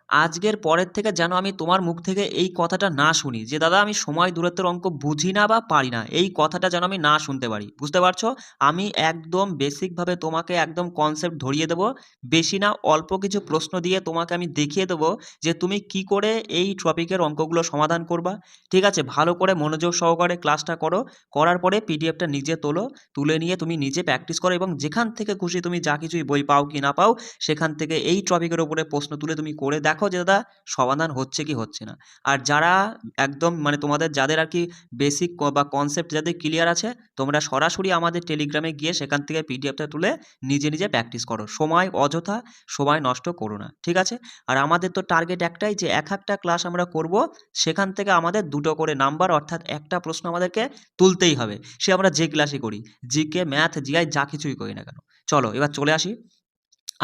আজকের পরের থেকে যেন আমি তোমার মুখ থেকে এই কথাটা না শুনি যে দাদা আমি সময় দূরত্বের অঙ্ক বুঝি না বা পারি না, এই কথাটা যেন আমি না শুনতে পারি। বুঝতে পারছো? আমি একদম বেসিকভাবে তোমাকে একদম কনসেপ্ট ধরিয়ে দেবো। বেশি না, অল্প কিছু প্রশ্ন দিয়ে তোমাকে আমি দেখিয়ে দেবো যে তুমি কি করে এই টপিকের অঙ্কগুলো সমাধান করবা। ঠিক আছে? ভালো করে মনোযোগ সহকারে ক্লাসটা করো। করার পরে পিডিএফটা নিজে তোলো, তুলে নিয়ে তুমি নিজে প্র্যাকটিস করো এবং যেখান থেকে খুশি তুমি যা কিছুই বই পাও কি না পাও সেখান থেকে এই টপিকের উপরে প্রশ্ন তুলে তুমি করে দেখো যে দাদা সমাধান হচ্ছে কি হচ্ছে না। আর যারা একদম মানে তোমাদের যাদের আর কি বেসিক বা কনসেপ্ট যাদের ক্লিয়ার আছে, তোমরা সরাসরি আমাদের টেলিগ্রামে গিয়ে সেখান থেকে পিডিএফটা তুলে নিজে নিজে প্র্যাকটিস করো। সময় অযথা সময় নষ্ট করো না, ঠিক আছে? আর আমাদের তো টার্গেট একটাই যে এক একটা ক্লাস আমরা করব, সেখান থেকে আমাদের দুটো করে নাম্বার অর্থাৎ একটা প্রশ্ন আমাদেরকে তুলতেই হবে, সে আমরা যে ক্লাসই করি, জিকে ম্যাথ জিআই যা কিছুই করি না কেন। চলো এবার চলে আসি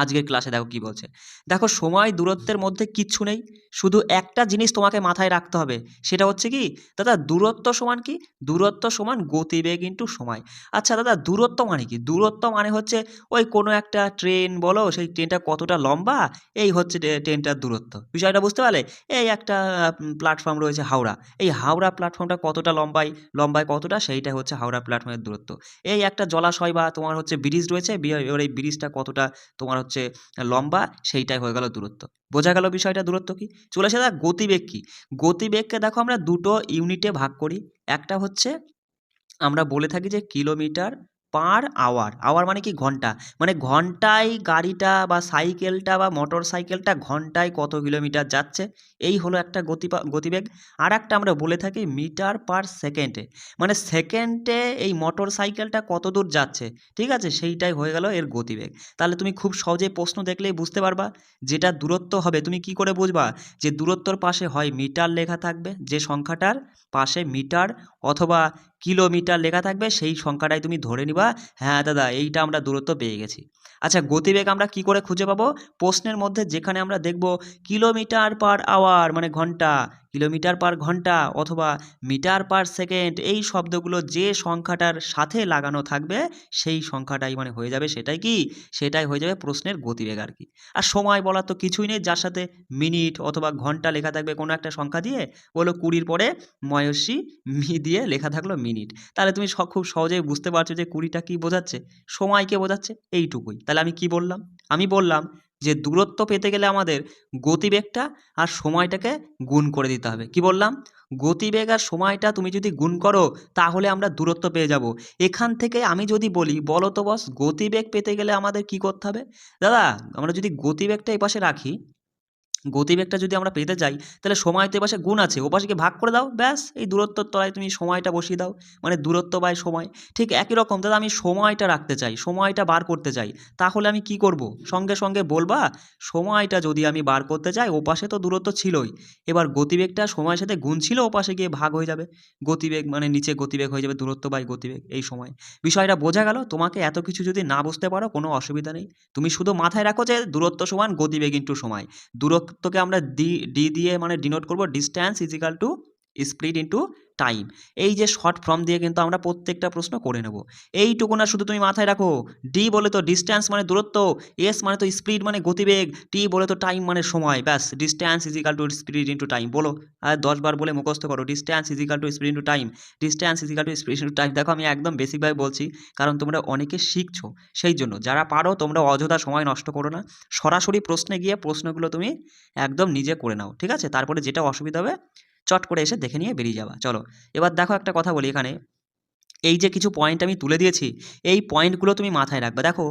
আজকের ক্লাসে। দেখো কি বলছে। দেখো সময় দূরত্বের মধ্যে কিচ্ছু নেই, শুধু একটা জিনিস তোমাকে মাথায় রাখতে হবে, সেটা হচ্ছে কি দাদা দূরত্ব সমান কি, দূরত্ব সমান গতিবেগ ইন্টু সময়। আচ্ছা দাদা দূরত্ব মানে কি? দূরত্ব মানে হচ্ছে ওই কোনো একটা ট্রেন বলো, সেই ট্রেনটা কতটা লম্বা, এই হচ্ছে ট্রেনটার দূরত্ব। বিষয়টা বুঝতে পারলে? এই একটা প্ল্যাটফর্ম রয়েছে হাওড়া, এই হাওড়া প্ল্যাটফর্মটা কতটা লম্বায়, লম্বায় কতটা, সেইটা হচ্ছে হাওড়া প্ল্যাটফর্মের দূরত্ব। এই একটা জলাশয় বা তোমার হচ্ছে ব্রিজ রয়েছে, এবার এই ব্রিজটা কতটা তোমার হচ্ছে লম্বা, সেইটাই হয়ে গেল দূরত্ব। বোঝা গেল বিষয়টা দূরত্ব কি? চলে আসে দাদা গতিবেগ কি। গতিবেগকে দেখো আমরা দুটো ইউনিটে ভাগ করি। একটা হচ্ছে আমরা বলে থাকি যে কিলোমিটার পার আওয়ার। আওয়ার মানে কি? ঘন্টা। মানে ঘন্টায় গাড়িটা বা সাইকেলটা বা মোটর সাইকেলটা ঘন্টায় কত কিলোমিটার যাচ্ছে, এই হলো একটা গতিবেগ। আর একটা আমরা বলে থাকি মিটার পার সেকেন্ডে, মানে সেকেন্ডে এই মোটর সাইকেলটা কত দূর যাচ্ছে, ঠিক আছে? সেইটাই হয়ে গেল এর গতিবেগ। তাহলে তুমি খুব সহজে প্রশ্ন দেখলেই বুঝতে পারবা যেটা দূরত্ব হবে। তুমি কি করে বুঝবা যে দূরত্বর পাশে হয় মিটার লেখা থাকবে, যে সংখ্যাটার পাশে মিটার অথবা কিলোমিটার লেখা থাকবে, সেই সংখ্যাটাই তুমি ধরে নিবা হ্যাঁ দাদা এইটা আমরা দূরত্ব পেয়ে গেছি। আচ্ছা গতিবেগ আমরা কি করে খুঁজে পাবো? প্রশ্নের মধ্যে যেখানে আমরা দেখব কিলোমিটার পার আওয়ার মানে ঘন্টা, কিলোমিটার পার ঘন্টা অথবা মিটার পার সেকেন্ড, এই শব্দগুলো যে সংখ্যাটার সাথে লাগানো থাকবে সেই সংখ্যাটাই মানে হয়ে যাবে সেটাই কি, সেটাই হয়ে যাবে প্রশ্নের গতিবেগ আর কি। আর সময় বলার তো কিছুই নেই, যার সাথে মিনিট অথবা ঘন্টা লেখা থাকবে কোনো একটা সংখ্যা দিয়ে, বলো 20-র পরে ময়সী মি দিয়ে লেখা থাকলো মিনিট, তাহলে তুমি খুব সহজেই বুঝতে পারছো যে 20টা কি বোঝাচ্ছে, সময়কে বোঝাচ্ছে, এইটুকুই। তাহলে আমি কি বললাম? আমি বললাম যে দূরত্ব পেতে গেলে আমাদের গতিবেগটা আর সময়টাকে গুণ করে দিতে হবে। কি বললাম? গতিবেগ আর সময়টা তুমি যদি গুণ করো তাহলে আমরা দূরত্ব পেয়ে যাব। এখান থেকে আমি যদি বলি বলো তো বস, গতিবেগ পেতে গেলে আমাদের কি করতে হবে? দাদা আমরা যদি গতিবেগটা এই পাশে রাখি, গতিবেগটা যদি আমরা পেতে চাই তাহলে সময় তো এপাশে গুণ আছে, ওপাশে ভাগ করে দাও, ব্যাস এই দূরত্বর তলায় তুমি সময়টা বসিয়ে দাও, মানে দূরত্ব বাই সময়। ঠিক একই রকম দাদা আমি সময়টা রাখতে চাই, সময়টা বার করতে চাই, তাহলে আমি কি করব? সঙ্গে সঙ্গে বলবা সময়টা যদি আমি বার করতে চাই ওপাশে তো দূরত্ব ছিলই, এবার গতিবেগটা সময়ের সাথে গুণ ছিল, ওপাশে গিয়ে ভাগ হয়ে যাবে, গতিবেগ মানে নিচে গতিবেগ হয়ে যাবে দূরত্ব বাই গতিবেগ এই সময়। বিষয়টা বোঝা গেল? তোমাকে এত কিছু যদি না বুঝতে পারো কোনো অসুবিধা নেই, তুমি শুধু মাথায় রাখো যে দূরত্ব সমান গতিবেগ ইন্টু সময়। দূরত্বকে আমরা ডি দিয়ে মানে ডিনোট করব, distance is equal to speed into time. এই যে শর্ট ফর্ম দিয়ে কিন্তু আমরা প্রত্যেকটা প্রশ্ন করে নেব। এইটুকু না, শুধু তুমি মাথায় রাখো ডি বলে তো ডিস্ট্যান্স মানে দূরত্ব, এস মানে তো স্পিড মানে গতিবেগ, টি বলে তো টাইম মানে সময়, ব্যাস distance is equal to speed into time. বলো আর 10 বার বলে মুখস্থ করো, distance is equal to speed into time, distance is equal to speed into time. দেখো আমি একদম বেসিকভাবে বলছি, কারণ তোমরা অনেকে শিখছো, সেই জন্য যারা পারো তোমরা অযথা সময় নষ্ট করো না, সরাসরি প্রশ্নে গিয়ে প্রশ্নগুলো তুমি একদম নিজে করে নাও, ঠিক আছে? তারপরে যেটা অসুবিধা হবে চট করে এসে দেখে নিয়ে বেরিয়ে যাবা। চলো এবার দেখো একটা কথা বলি এখানে, এই যে কিছু পয়েন্ট আমি তুলে দিয়েছি, এই পয়েন্টগুলো তুমি মাথায় রাখবে। দেখো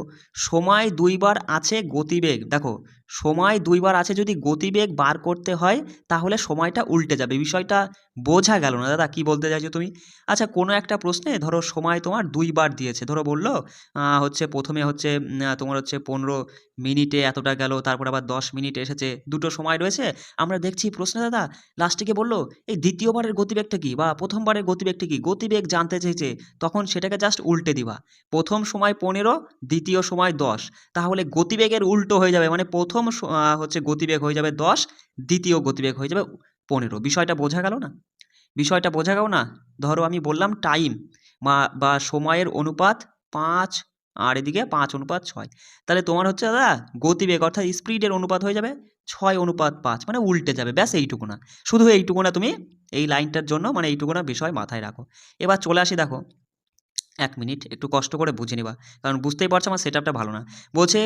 সময় দুইবার আছে গতিবেগ, দেখো সময় দুইবার আছে, যদি গতিবেগ বার করতে হয় তাহলে সময়টা উল্টে যাবে। বিষয়টা বোঝা গেল না দাদা? কি বলতে চাইছো তুমি? আচ্ছা কোনো একটা প্রশ্নে ধরো সময় তোমার দুইবার দিয়েছে, ধরো বললো হচ্ছে প্রথমে হচ্ছে তোমার হচ্ছে 15 মিনিটে এতটা গেল, তারপর আবার 10 মিনিট এসেছে, দুটো সময় রয়েছে। আমরা দেখছি প্রশ্নে দাদা লাস্টে গিয়ে বললো এই দ্বিতীয়বারের গতিবেগটা কি বা প্রথমবারের গতিবেগটা কি, গতিবেগ জানতে চেয়েছে, তখন সেটাকে জাস্ট উল্টে দিবা। প্রথম সময় 15, দ্বিতীয় সময় 10, তাহলে গতিবেগের উল্টো হয়ে যাবে, মানে প্রথম হচ্ছে গতিবেগ হয়ে যাবে 10, দ্বিতীয় গতিবেগ হয়ে যাবে 15। বিষয়টা বোঝা গেল না? বিষয়টা বোঝা গেল না? ধরো আমি বললাম টাইম বা সময়ের অনুপাত 5 আর এদিকে 5:6, তাহলে তোমার হচ্ছে দাদা গতিবেগ অর্থাৎ স্পিডের অনুপাত হয়ে যাবে 6:5 মানে উল্টে যাবে, ব্যাস এইটুকু না, শুধু এইটুকু না, তুমি এই লাইনটার জন্য মানে এইটুকু না বিষয় মাথায় রাখো। এবার চলে আসি, দেখো 1 মিনিট একটু কষ্ট করে বুঝে নিবা, কারণ বুঝতেই পারছো আমার সেটআপটা ভালো না। বলছে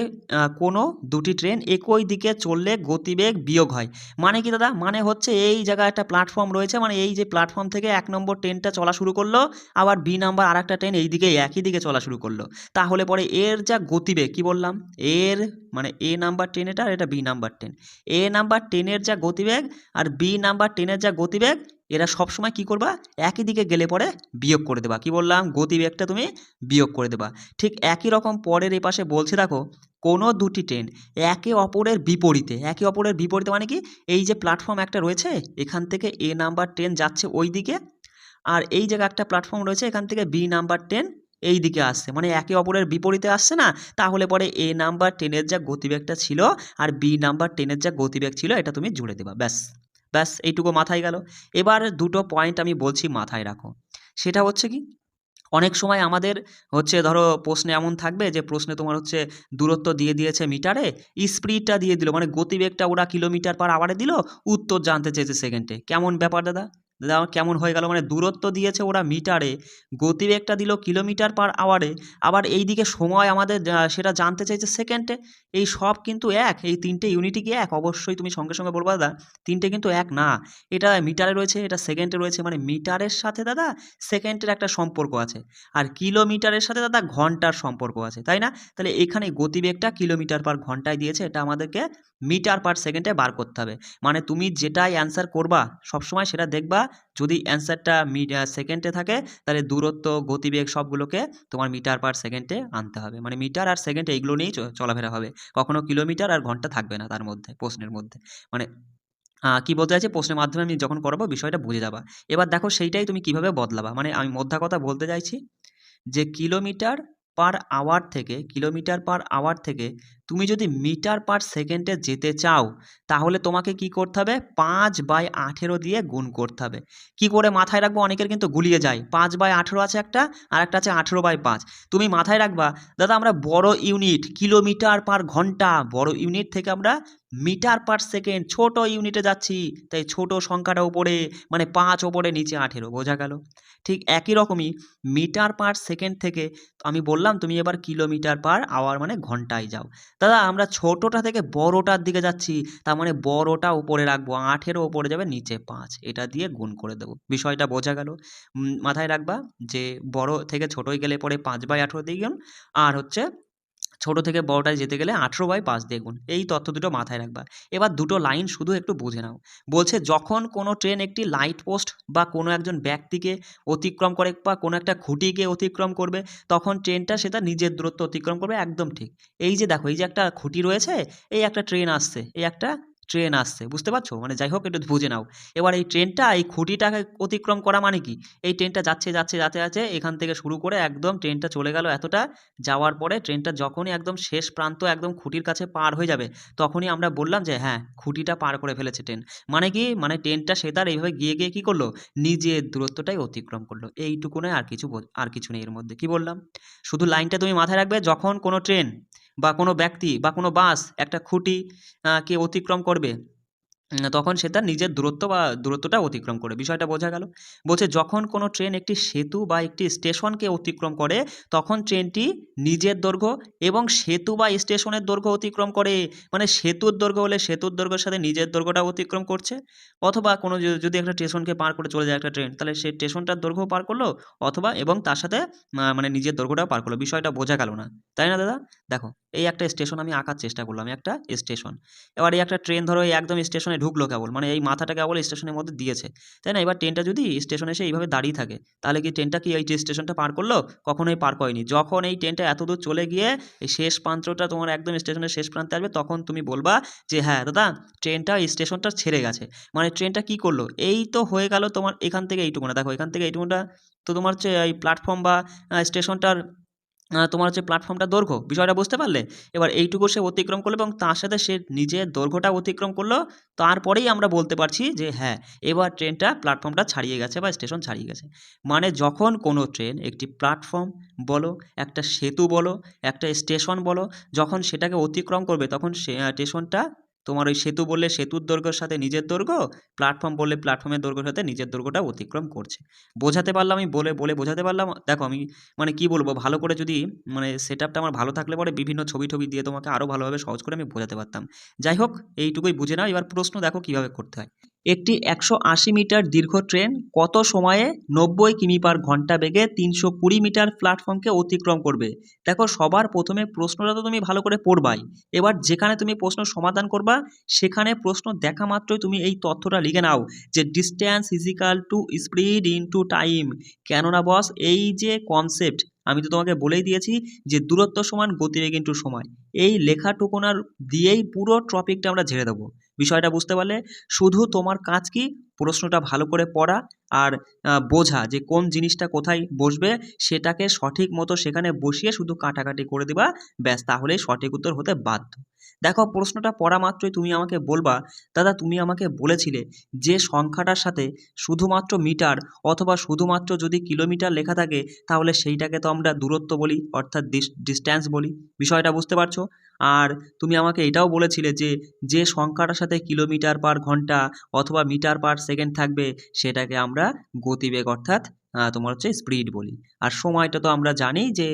কোনো দুটি ট্রেন একই দিকে চললে গতিবেগ বিয়োগ হয়। মানে কি দাদা? মানে হচ্ছে এই জায়গায় একটা প্ল্যাটফর্ম রয়েছে, মানে এই যে প্ল্যাটফর্ম থেকে 1 নম্বর ট্রেনটা চলা শুরু করলো, আবার বি নাম্বার আরেকটা ট্রেন এই দিকে একই দিকে চলা শুরু করলো। তাহলে পরে এর যা গতিবেগ, কি বললাম? এর মানে এ নাম্বার ট্রেন এটা, আর এটা বি নাম্বার ট্রেন। এ নাম্বার ট্রেনের যা গতিবেগ আর বি নাম্বার ট্রেনের যা গতিবেগ, এরা সবসময় কি করবা? একই দিকে গেলে পরে বিয়োগ করে দেবা। কি বললাম? গতিবেগটা তুমি বিয়োগ করে দেবা। ঠিক একই রকম পরের এপাশে বলছে, দেখো কোনো দুটি ট্রেন একে অপরের বিপরীতে, একে অপরের বিপরীতে মানে কি? এই যে প্ল্যাটফর্ম একটা রয়েছে, এখান থেকে এ নাম্বার ট্রেন যাচ্ছে ওই দিকে, আর এই জায়গায় একটা প্ল্যাটফর্ম রয়েছে, এখান থেকে বি নাম্বার ট্রেন এই দিকে আসছে, মানে একে অপরের বিপরীতে আসছে না? তাহলে পরে এ নাম্বার ট্রেনের যা গতিবেগটা ছিল আর বি নাম্বার ট্রেনের যা গতিবেগ ছিল, এটা তুমি জুড়ে দেবা, ব্যাস। ব্যাস এইটুকু মাথায় গেল। এবার দুটো পয়েন্ট আমি বলছি, মাথায় রাখো। সেটা হচ্ছে কি, অনেক সময় আমাদের হচ্ছে ধরো প্রশ্নে এমন থাকবে যে প্রশ্নে তোমার হচ্ছে দূরত্ব দিয়ে দিয়েছে মিটারে, স্পিডটা দিয়ে দিল, মানে গতিবেগটা ওরা কিলোমিটার পার আওয়ারে দিল, উত্তর জানতে চেয়েছে সেকেন্ডে। কেমন ব্যাপার দাদা? দাদা আমার কেমন হয়ে গেল? মানে দূরত্ব দিয়েছে ওরা মিটারে, গতিবেগটা দিল কিলোমিটার পার আওয়ারে, আবার এই দিকে সময় আমাদের সেটা জানতে চাইছে সেকেন্ডে। এই সব কিন্তু এক, এই তিনটে ইউনিটই কি এক? অবশ্যই তুমি সঙ্গে সঙ্গে বলবা দাদা তিনটে কিন্তু এক না, এটা মিটারে রয়েছে, এটা সেকেন্ডে রয়েছে, মানে মিটারের সাথে দাদা সেকেন্ডের একটা সম্পর্ক আছে, আর কিলোমিটারের সাথে দাদা ঘন্টার সম্পর্ক আছে, তাই না? তাহলে এখানে গতিবেগটা কিলোমিটার পার ঘন্টায় দিয়েছে, এটা আমাদেরকে মিটার পার সেকেন্ডে বার করতে হবে। মানে তুমি যেটাই অ্যান্সার করবা সবসময় সেটা দেখবা, যদি অ্যান্সারটা সেকেন্ডে থাকে, তাহলে দূরত্ব গতিবেগ সবগুলোকে তোমার মিটার পার সেকেন্ডে আনতে হবে, মানে মিটার আর সেকেন্ড এইগুলো নিয়েই চলাফেরা হবে, কখনো কিলোমিটার আর ঘন্টা থাকবে না তার মধ্যে, প্রশ্নের মধ্যে। মানে কি বলতে চাইছি, প্রশ্নের মাধ্যমে আমি যখন করাবো বিষয়টা বুঝে যাবা। এবার দেখো সেইটাই তুমি কিভাবে বদলাবা, মানে আমি মোদ্দা কথা বলতে চাইছি যে কিলোমিটার পার আওয়ার থেকে তুমি যদি মিটার পার সেকেন্ডে যেতে চাও, তাহলে তোমাকে কি করতে হবে? 5/18 দিয়ে গুণ করতে হবে। কি করে মাথায় রাখবো? অনেকের কিন্তু গুলিয়ে যায়। 5/18 আছে একটা, আর একটা আছে 18/5। তুমি মাথায় রাখবা দাদা, আমরা বড় ইউনিট কিলোমিটার পার ঘন্টা, বড় ইউনিট থেকে আমরা মিটার পার সেকেন্ড ছোট ইউনিটে যাচ্ছি, তাই ছোট সংখ্যাটা উপরে, মানে 5 ওপরে নিচে 18, বোঝা গেল? ঠিক একই রকমই মিটার পার সেকেন্ড থেকে আমি বললাম তুমি এবার কিলোমিটার পার আওয়ার মানে ঘন্টায় যাও। দাদা আমরা ছোটটা থেকে বড়টার দিকে যাচ্ছি, তার মানে বড়টা উপরে রাখবো, 18 উপরে যাবে, নিচে 5, এটা দিয়ে গুণ করে দেবো। বিষয়টা বোঝা গেল? মাথায় রাখবা যে বড় থেকে ছোটই গেলে পরে 5/18 দিয়ে গুণ, আর হচ্ছে ছোট থেকে বড়টায় যেতে গেলে 18/5 দিয়ে গুণ। এই তথ্য দুটো মাথায় রাখবা। এবার দুটো লাইন শুধু একটু বুঝে নাও। বলছে যখন কোনো ট্রেন একটি লাইট পোস্ট বা কোনো একজন ব্যক্তিকে অতিক্রম করে বা কোনো একটা খুঁটিকে অতিক্রম করবে, তখন ট্রেনটা সেটা নিজের দূরত্ব অতিক্রম করবে, একদম ঠিক। এই যে দেখো, এই যে একটা খুঁটি রয়েছে, এই একটা ট্রেন আসছে, এই একটা ট্রেন আসছে, বুঝতে পারছো? মানে যাই হোক একটু বুঝে নাও। এবার এই ট্রেনটা এই খুঁটিটাকে অতিক্রম করা মানে কি? এই ট্রেনটা যাচ্ছে যাচ্ছে যাচ্ছে যাচ্ছে, এখান থেকে শুরু করে একদম ট্রেনটা চলে গেল এতটা, যাওয়ার পরে ট্রেনটা যখনই একদম শেষ প্রান্ত একদম খুঁটির কাছে পার হয়ে যাবে, তখনই আমরা বললাম যে হ্যাঁ খুঁটিটা পার করে ফেলেছে ট্রেন। মানে কি? মানে ট্রেনটা সে তার এইভাবে গিয়ে গিয়ে কী করলো? নিজের দূরত্বটাই অতিক্রম করলো। এইটুকু নয়, আর কিছু নেই এর মধ্যে। কি বললাম? শুধু লাইনটা তুমি মাথায় রাখবে, যখন কোনো ট্রেন বা কোনো ব্যক্তি বা কোনো বাস একটা খুঁটি কে অতিক্রম করবে, তখন সে তার নিজের দূরত্বটা অতিক্রম করে। বিষয়টা বোঝা গেল? বলছে যখন কোনো ট্রেন একটি সেতু বা একটি স্টেশনকে অতিক্রম করে, তখন ট্রেনটি নিজের দৈর্ঘ্য এবং সেতু বা স্টেশনের দৈর্ঘ্য অতিক্রম করে। মানে সেতুর দৈর্ঘ্য হলে সেতুর দৈর্ঘ্যের সাথে নিজের দৈর্ঘ্যটাও অতিক্রম করছে, অথবা কোনো যদি একটা স্টেশনকে পার করে চলে যায় একটা ট্রেন, তাহলে সেই স্টেশনটার দৈর্ঘ্যও পার করলো, অথবা এবং তার সাথে মানে নিজের দৈর্ঘ্যটাও পার করলো। বিষয়টা বোঝা গেল না? তাই না দাদা? দেখো এই একটা স্টেশন আমি আঁকার চেষ্টা করলাম, একটা স্টেশন। এবার এই একটা ট্রেন ধরো এই একদম স্টেশনে ঢুকলো কেবল, মানে এই মাথাটা কেবল স্টেশনের মধ্যে দিয়েছে, তাই না? এবার ট্রেনটা যদি স্টেশনে এসে এইভাবে দাঁড়িয়ে থাকে, তাহলে কি ট্রেনটা কি এই স্টেশনটা পার করলো? কখনোই পার করেনি। যখন এই ট্রেনটা এত দূর চলে গিয়ে এই শেষ প্রান্তটা তোমার একদম স্টেশনের শেষ প্রান্তে আসবে, তখন তুমি বলবা যে হ্যাঁ দাদা ট্রেনটা এই স্টেশনটা ছেড়ে গেছে। মানে ট্রেনটা কি করলো? এই তো হয়ে গেল তোমার এখান থেকে এইটুকুনা, দেখো এখান থেকে এইটুকুটা তো তোমার হচ্ছে এই প্ল্যাটফর্ম বা স্টেশনটার তোমার হচ্ছে প্ল্যাটফর্মটার দৈর্ঘ্য। বিষয়টা বুঝতে পারলে? এবার এইটুকু সে অতিক্রম করলো এবং তার সাথে সে নিজের দৈর্ঘ্যটা অতিক্রম করলো। তারপরেই আমরা বলতে পারছি যে হ্যাঁ, এবার ট্রেনটা প্ল্যাটফর্মটা ছাড়িয়ে গেছে বা স্টেশন ছাড়িয়ে গেছে। মানে যখন কোনো ট্রেন একটি প্ল্যাটফর্ম বলো, একটা সেতু বলো, একটা স্টেশন বলো, যখন সেটাকে অতিক্রম করবে, তখন সে স্টেশনটা তোমার ওই সেতু বললে সেতুর দৈর্ঘ্যের সাথে নিজের দৈর্ঘ্য, প্ল্যাটফর্ম বললে প্ল্যাটফর্মের দৈর্ঘ্যের সাথে নিজের দৈর্ঘ্যটা অতিক্রম করছে। বোঝাতে পারলাম আমি, বলে বলে বোঝাতে পারলাম? দেখো আমি মানে কি বলবো, ভালো করে যদি মানে সেটআপটা আমার ভালো থাকলে পরে বিভিন্ন ছবি টবি দিয়ে তোমাকে আরও ভালোভাবে সহজ করে আমি বোঝাতে পারতাম। যাই হোক, এইটুকুই বুঝে নাও। এবার প্রশ্ন দেখো কিভাবে করতে হয়। একটি 180 মিটার দীর্ঘ ট্রেন কত সময়ে 90 কিমি পার ঘন্টা বেগে 320 মিটার প্ল্যাটফর্মকে অতিক্রম করবে? দেখো সবার প্রথমে প্রশ্নটা তো তুমি ভালো করে পড়বাই। এবার যেখানে তুমি প্রশ্ন সমাধান করবা, সেখানে প্রশ্ন দেখা মাত্রই তুমি এই তথ্যটা লিখে নাও যে distance is equal to speed into time. কেননা বস, এই যে কনসেপ্ট আমি তো তোমাকে বলেই দিয়েছি যে দূরত্ব সমান গতিবেগ ইনটু সময়। এই লেখাটুকুনার দিয়েই পুরো টপিকটা আমরা ঝেড়ে দেবো। বিষয়টা বুঝতে পারলে? শুধু তোমার কাজ কি, প্রশ্নটা ভালো করে পড়া আর বোঝা যে কোন জিনিসটা কোথায় বসবে, সেটাকে সঠিক মতো সেখানে বসিয়ে শুধু কাটাকাটি করে দিবা, ব্যাস, তাহলেই সঠিক উত্তর হতে বাধ্য। দেখো প্রশ্নটা পড়া মাত্রই তুমি আমাকে বলবা, দাদা তুমি আমাকে বলেছিলে যে সংখ্যাটার সাথে শুধুমাত্র মিটার অথবা শুধুমাত্র যদি কিলোমিটার লেখা থাকে তাহলে সেইটাকে তো আমরা দূরত্ব বলি, অর্থাৎ ডিস্ট্যান্স বলি। বিষয়টা বুঝতে পারছো? আর তুমি আমাকে এটাও বলেছিলে যে যে সংখ্যাটার সাথে কিলোমিটার পার ঘন্টা অথবা মিটার পার সেকেন্ড থাকবে সেটাকে আমরা গতিবেগ অর্থাৎ তোমার হচ্ছে স্পিড বলি। আর সময়টা তো আমরা জানি যে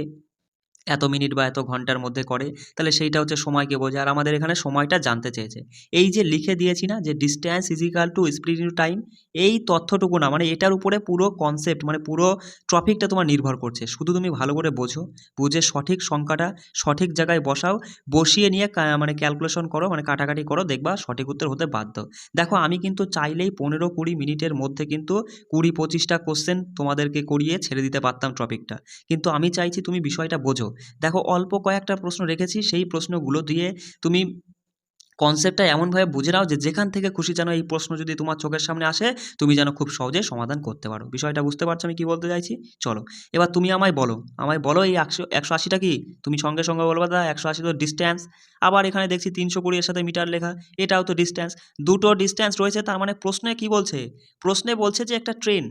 এত মিনিট বা এত ঘন্টার মধ্যে করে, তাহলে সেইটা হচ্ছে সময়কে বোঝায়। আর আমাদের এখানে সময়টা জানতে চেয়েছে। এই যে লিখে দিয়েছি না যে distance is equal to speed into time, এই তথ্যটুকু না, মানে এটার উপরে পুরো কনসেপ্ট মানে পুরো টপিকটা তোমার নির্ভর করছে। শুধু তুমি ভালো করে বোঝো, বুঝে সঠিক সংখ্যাটা সঠিক জায়গায় বসাও, বসিয়ে নিয়ে মানে ক্যালকুলেশন করো, মানে কাটাকাটি করো, দেখবা সঠিক উত্তর হতে বাধ্য। দেখো আমি কিন্তু চাইলেই 15-20 মিনিটের মধ্যে কিন্তু 20-25টা কোশ্চেন তোমাদেরকে করিয়ে ছেড়ে দিতে পারতাম টপিকটা, কিন্তু আমি চাইছি তুমি বিষয়টা বোঝো। দেখো অল্প কয়েকটা প্রশ্ন রেখেছি, সেই প্রশ্নগুলো দিয়ে তুমি কনসেপ্টটা এমনভাবে বুঝে নাও যে যেখান থেকে খুশি যেন এই প্রশ্ন যদি তোমার চোখের সামনে আসে তুমি যেন খুব সহজে সমাধান করতে পারো। বিষয়টা বুঝতে পারছো আমি কি বলতে চাইছি? চলো এবার তুমি আমায় বলো এই 180টা কি? তুমি সঙ্গে সঙ্গে বলবা দাদা 180 তো ডিস্ট্যান্স। আবার এখানে দেখছি 320 এর সাথে মিটার লেখা, এটাও তো ডিস্ট্যান্স। দুটো ডিস্ট্যান্স রয়েছে, তার মানে প্রশ্নে কি বলছে? প্রশ্নে বলছে যে একটা ট্রেন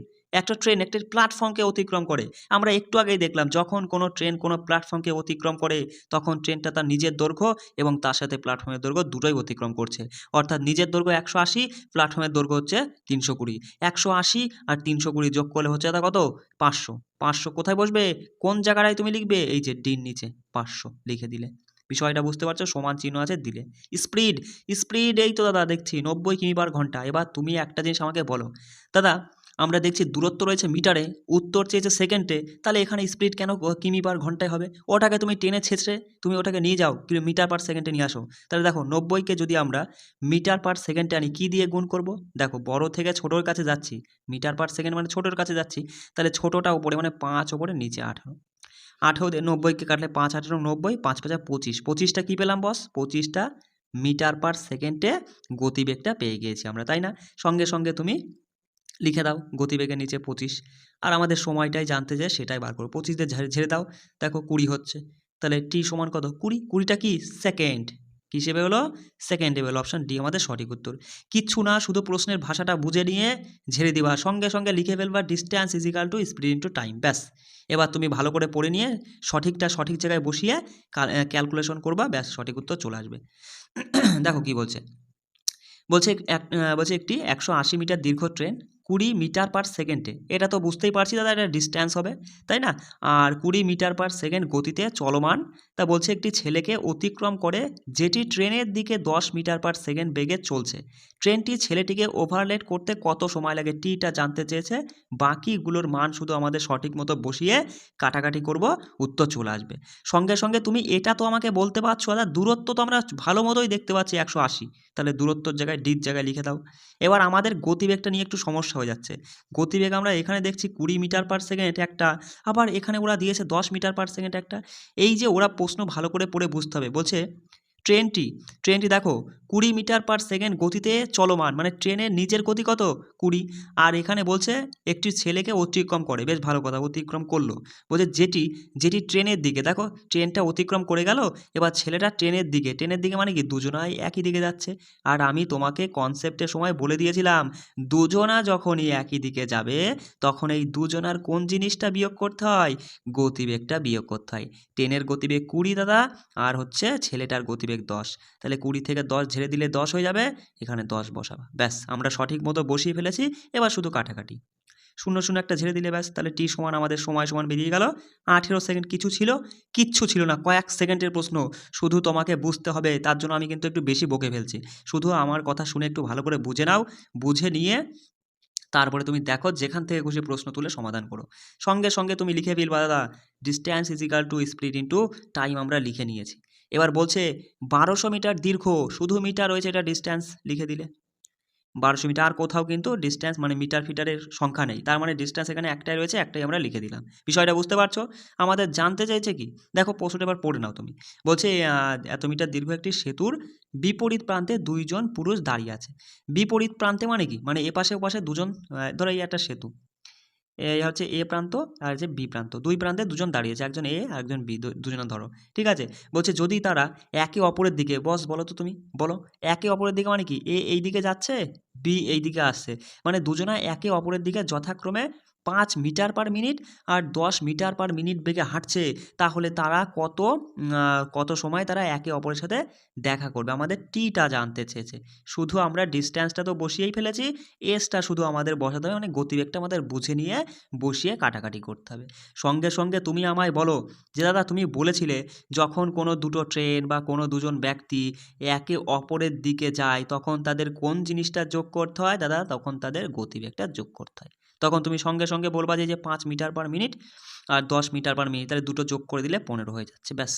একটি প্ল্যাটফর্মকে অতিক্রম করে। আমরা একটু আগেই দেখলাম যখন কোনো ট্রেন কোনো প্ল্যাটফর্মকে অতিক্রম করে তখন ট্রেনটা তার নিজের দৈর্ঘ্য এবং তার সাথে প্ল্যাটফর্মের দৈর্ঘ্য দুটোই অতিক্রম করছে। অর্থাৎ নিজের দৈর্ঘ্য 180, প্ল্যাটফর্মের দৈর্ঘ্য হচ্ছে 320। 180 আর 320 যোগ করলে হচ্ছে দাদা কত? 500। 500 কোথায় বসবে? কোন জায়গাটায় তুমি লিখবে? এই যে ডির নিচে 500 লিখে দিলে। বিষয়টা বুঝতে পারছো? সমান চিহ্ন আছে, দিলে। স্পিড, স্পিড এই তো দাদা দেখছি 90 কিমি পার ঘন্টা। এবার তুমি একটা জিনিস আমাকে বলো, দাদা আমরা দেখছি দূরত্ব রয়েছে মিটারে, উত্তর চেয়েছে সেকেন্ডে, তাহলে এখানে স্পিড কেন কিমি পার ঘন্টায় হবে? ওটাকে তুমি টেনে ছেঁচড়ে তুমি ওটাকে নিয়ে যাও মিটার পার সেকেন্ডে নিয়ে আসো। তাহলে দেখো 90কে যদি আমরা মিটার পার সেকেন্ডে আনি, কী দিয়ে গুণ করব? দেখো বড় থেকে ছোটোর কাছে যাচ্ছি, মিটার পার সেকেন্ড মানে ছোটোর কাছে যাচ্ছি, তাহলে ছোটোটা উপরে মানে 5 ওপরে নিচে 18। 18 দিয়ে 90কে কাটলে 5 18 90, 5 5 25। 25টা কী পেলাম বস? 25টা মিটার পার সেকেন্ডে গতিবেগটা পেয়ে গিয়েছি আমরা, তাই না? সঙ্গে সঙ্গে তুমি লিখে দাও গতিবেগের নিচে 25। আর আমাদের সময়টাই জানতে চাই, সেটাই বার করো। 25 দিয়ে ঝেড়ে দাও, দেখো 20 হচ্ছে। তাহলে টি সমান কত? 20। 20টা কি? সেকেন্ড। কী হিসেবে হলো? সেকেন্ড হলো। অপশান ডি আমাদের সঠিক উত্তর। কিচ্ছু না, শুধু প্রশ্নের ভাষাটা বুঝে নিয়ে ঝেড়ে দিবা, সঙ্গে সঙ্গে লিখে ফেলবা distance is equal to speed into time, ব্যাস। এবার তুমি ভালো করে পড়ে নিয়ে সঠিকটা সঠিক জায়গায় বসিয়ে ক্যালকুলেশন করবা, ব্যাস সঠিক উত্তর চলে আসবে। দেখো কি বলছে। বলছে একটি 180 মিটার দীর্ঘ ট্রেন 20 মিটার পার সেকেন্ডে, এটা তো বুঝতেই পারছি দাদা এটা ডিস্ট্যান্স হবে, তাই না? আর 20 মিটার পার সেকেন্ড গতিতে চলমান, তা বলছে একটি ছেলেকে অতিক্রম করে, যেটি ট্রেনের দিকে 10 মিটার পার সেকেন্ড বেগে চলছে। ট্রেনটি ছেলেটিকে ওভারলেট করতে কত সময় লাগে? টিটা জানতে চেয়েছে। বাকিগুলোর মান শুধু আমাদের সঠিক মতো বসিয়ে কাটাকাটি করব, উত্তর চলে আসবে। সঙ্গে সঙ্গে তুমি এটা তো আমাকে বলতে পারছো দাদা দূরত্ব তো আমরা ভালো মতোই দেখতে পাচ্ছি 180, তাহলে দূরত্বর জায়গায় ডির জায়গায় লিখে দাও। এবার আমাদের গতিবেগটা নিয়ে একটু সমস্যা হয়ে যাচ্ছে। গতিবেগ আমরা এখানে দেখছি 20 মিটার পার সেকেন্ড একটা, আবার এখানে ওরা দিয়েছে 10 মিটার পার সেকেন্ড একটা। এই যে ওরা প্রশ্ন ভালো করে পড়ে বুঝতে হবে। বলছে ট্রেনটি ট্রেনটি দেখো 20 মিটার পার সেকেন্ড গতিতে চলমান, মানে ট্রেনের নিজের গতি কত? 20। আর এখানে বলছে একটি ছেলেকে অতিক্রম করে, বেশ ভালো কথা, অতিক্রম করলো। বলছে যেটি যেটি ট্রেনের দিকে, দেখো ট্রেনটা অতিক্রম করে গেল, এবার ছেলেটা ট্রেনের দিকে মানে কি দুজনাই একই দিকে যাচ্ছে। আর আমি তোমাকে কনসেপ্টের সময় বলে দিয়েছিলাম দুজনা যখনই একই দিকে যাবে তখন এই দুজনার কোন জিনিসটা বিয়োগ করতে হয়? গতিবেগটা বিয়োগ করতে হয়। ট্রেনের গতিবেগ 20 দাদা, আর হচ্ছে ছেলেটার গতিবেগ গতিবেগ 10, তাহলে 20 থেকে 10 ঝেড়ে দিলে 10 হয়ে যাবে, এখানে 10 বসাবা, ব্যাস আমরা সঠিক মতো বসিয়ে ফেলেছি। এবার শুধু কাটাকাটি, 0 0 একটা ঝেড়ে দিলে ব্যাস, তাহলে টি সমান আমাদের সময় সমান বেরিয়ে গেল 18 সেকেন্ড। কিচ্ছু ছিল না, কয়েক সেকেন্ডের প্রশ্ন, শুধু তোমাকে বুঝতে হবে। তার জন্য আমি কিন্তু একটু বেশি বকে ফেলছি, শুধু আমার কথা শুনে একটু ভালো করে বুঝে নাও, বুঝে নিয়ে তারপরে তুমি দেখো যেখান থেকে খুশি প্রশ্ন তুলে সমাধান করো। সঙ্গে সঙ্গে তুমি লিখে ফেলবা দাদা, distance is equal to speed into time, আমরা লিখে নিয়েছি। এবার বলছে 1200 মিটার দীর্ঘ, শুধু মিটার রয়েছে, এটা ডিস্ট্যান্স লিখে দিলে 1200 মিটার, আর কোথাও কিন্তু ডিস্ট্যান্স মানে মিটার ফিটারের সংখ্যা নেই, তার মানে ডিস্ট্যান্স এখানে একটাই রয়েছে, একটাই আমরা লিখে দিলাম। বিষয়টা বুঝতে পারছো? আমাদের জানতে চাইছে কি, দেখো প্রশ্নটা এবার পড়ে নাও তুমি। বলছে এত মিটার দীর্ঘ একটি সেতুর বিপরীত প্রান্তে 2 জন পুরুষ দাঁড়িয়ে আছে। বিপরীত প্রান্তে মানে কি, মানে এপাশে ওপাশে দুজন, ধরো এই একটা সেতু, এই হচ্ছে এ প্রান্ত আর হচ্ছে বি প্রান্ত, দুই প্রান্তে দুজন দাঁড়িয়েছে, একজন এ আর একজন বি, দুজনে ধরো, ঠিক আছে। বলছে যদি তারা একে অপরের দিকে, বস বলো তো তুমি বলো, একে অপরের দিকে মানে কি, এ এই দিকে যাচ্ছে, বি এই দিকে আসছে, মানে দুজনা একে অপরের দিকে যথাক্রমে 5 মিটার পার মিনিট আর 10 মিটার পার মিনিট বেগে হাঁটছে, তাহলে তারা কত সময় তারা একে অপরের সাথে দেখা করবে, আমাদের টিটা জানতে চেয়েছে। শুধু আমরা ডিস্ট্যান্সটা তো বসিয়েই ফেলেছি, এসটা শুধু আমাদের বসাতে হবে, মানে গতিবেগটা আমাদের বুঝে নিয়ে বসিয়ে কাটাকাটি করতে হবে। সঙ্গে সঙ্গে তুমি আমায় বলো যে দাদা তুমি বলেছিলে যখন কোনো দুটো ট্রেন বা কোনো দুজন ব্যক্তি একে অপরের দিকে যায় তখন তাদের কোন জিনিসটা যোগ করতে হয় দাদা, তখন তাদের গতিবেগটা যোগ করতে হয়। তখন তুমি সঙ্গে সঙ্গে বলবা যে 5 মিটার পার মিনিট আর 10 মিটার পার মিনিট, তাহলে দুটো যোগ করে দিলে 15 হয়ে যাচ্ছে, ব্যাস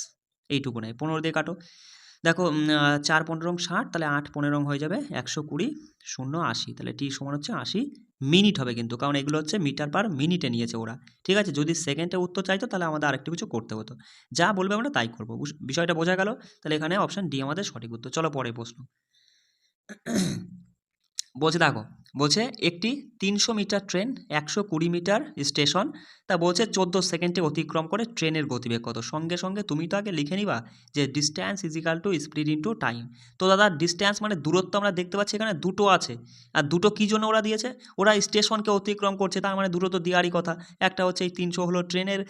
এইটুকু নয়, 15 দিয়ে কাটো। দেখো 4 15 60, তাহলে 8 15 হয়ে যাবে 120 0 80, তাহলে টি সমান হচ্ছে 80 মিনিট হবে কিন্তু, কারণ এগুলো হচ্ছে মিটার পার মিনিটে নিয়েছে ওরা, ঠিক আছে। যদি সেকেন্ডে উত্তর চাইতো তাহলে আমাদের আরেকটু কিছু করতে হতো, যা বলবে আমরা তাই করবো। বিষয়টা বোঝা গেল? তাহলে এখানে অপশান ডি আমাদের সঠিক উত্তর। চলো পরের প্রশ্ন। বলছে দেখো, বলছে একটি 300 মিটার ট্রেন 120 মিটার স্টেশন, তা বলছে 14 সেকেন্ডে অতিক্রম করে, ট্রেনের গতিবেগ কত? সঙ্গে সঙ্গে তুমি তো আগে লিখে নিবা যে distance is equal to speed into time. তো দাদা ডিস্ট্যান্স মানে দূরত্ব, আমরা দেখতে পাচ্ছি এখানে দুটো আছে, আর দুটো কী জন্য ওরা দিয়েছে, ওরা স্টেশনকে অতিক্রম করছে, তার মানে দূরত্ব দেওয়ারই কথা। একটা হচ্ছে এই 300 হলো ট্রেনের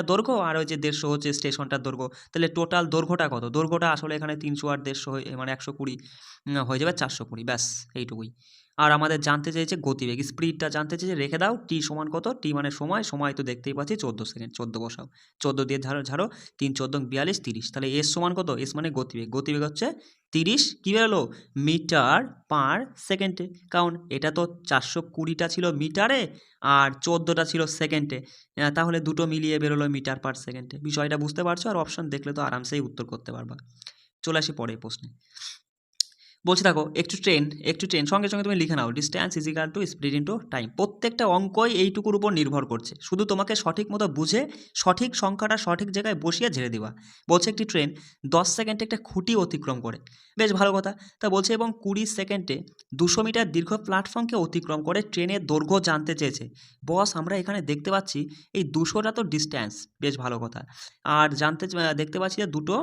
দৈর্ঘ্য, আর হচ্ছে 150 হচ্ছে স্টেশনটার দৈর্ঘ্য, তাহলে টোটাল দৈর্ঘ্যটা কত? দৈর্ঘ্যটা আসলে এখানে 300 আর 150 মানে 120 হয়ে যাবে 420, ব্যাস এইটুকুই। আর আমাদের জানতে চেয়েছে গতিবেগ, স্পিডটা জানতে চেয়েছে, রেখে দাও। টি সমান কত? টি মানে সময়, সময় তো দেখতেই পাচ্ছি 14 সেকেন্ড, 14 বসাও, 14 দিয়ে ঝাড়ো 3 14 42 30, তাহলে এস সমান কত? এস মানে গতিবেগ, গতিবেগ হচ্ছে 30 কী বেরোলো মিটার পার সেকেন্ডে, কারণ এটা তো 420টা ছিল মিটারে আর 14টা ছিল সেকেন্ডে, তাহলে দুটো মিলিয়ে বেরোলো মিটার পার সেকেন্ডে। বিষয়টা বুঝতে পারছো? আর অপশন দেখলে তো আরামসেই উত্তর করতে পারবা। চলে আসি পরের প্রশ্নে। বলছে দেখো একটু ট্রেন সঙ্গে সঙ্গে তুমি লিখে নাও distance is equal to speed into time. প্রত্যেকটা অঙ্কই এইটুকুর উপর নির্ভর করছে, শুধু তোমাকে সঠিক মতো বুঝে সঠিক সংখ্যাটা সঠিক জায়গায় বসিয়ে ঝেড়ে দেওয়া। বলছে একটি ট্রেন 10 সেকেন্ডে একটা খুঁটি অতিক্রম করে, বেশ ভালো কথা। তা বলছে এবং 20 সেকেন্ডে 200 মিটার দীর্ঘ প্ল্যাটফর্মকে অতিক্রম করে, ট্রেনের দৈর্ঘ্য জানতে চেয়েছে। বস আমরা এখানে দেখতে পাচ্ছি এই 200টা তো ডিস্ট্যান্স, বেশ ভালো কথা। আর দেখতে পাচ্ছি যে দুটো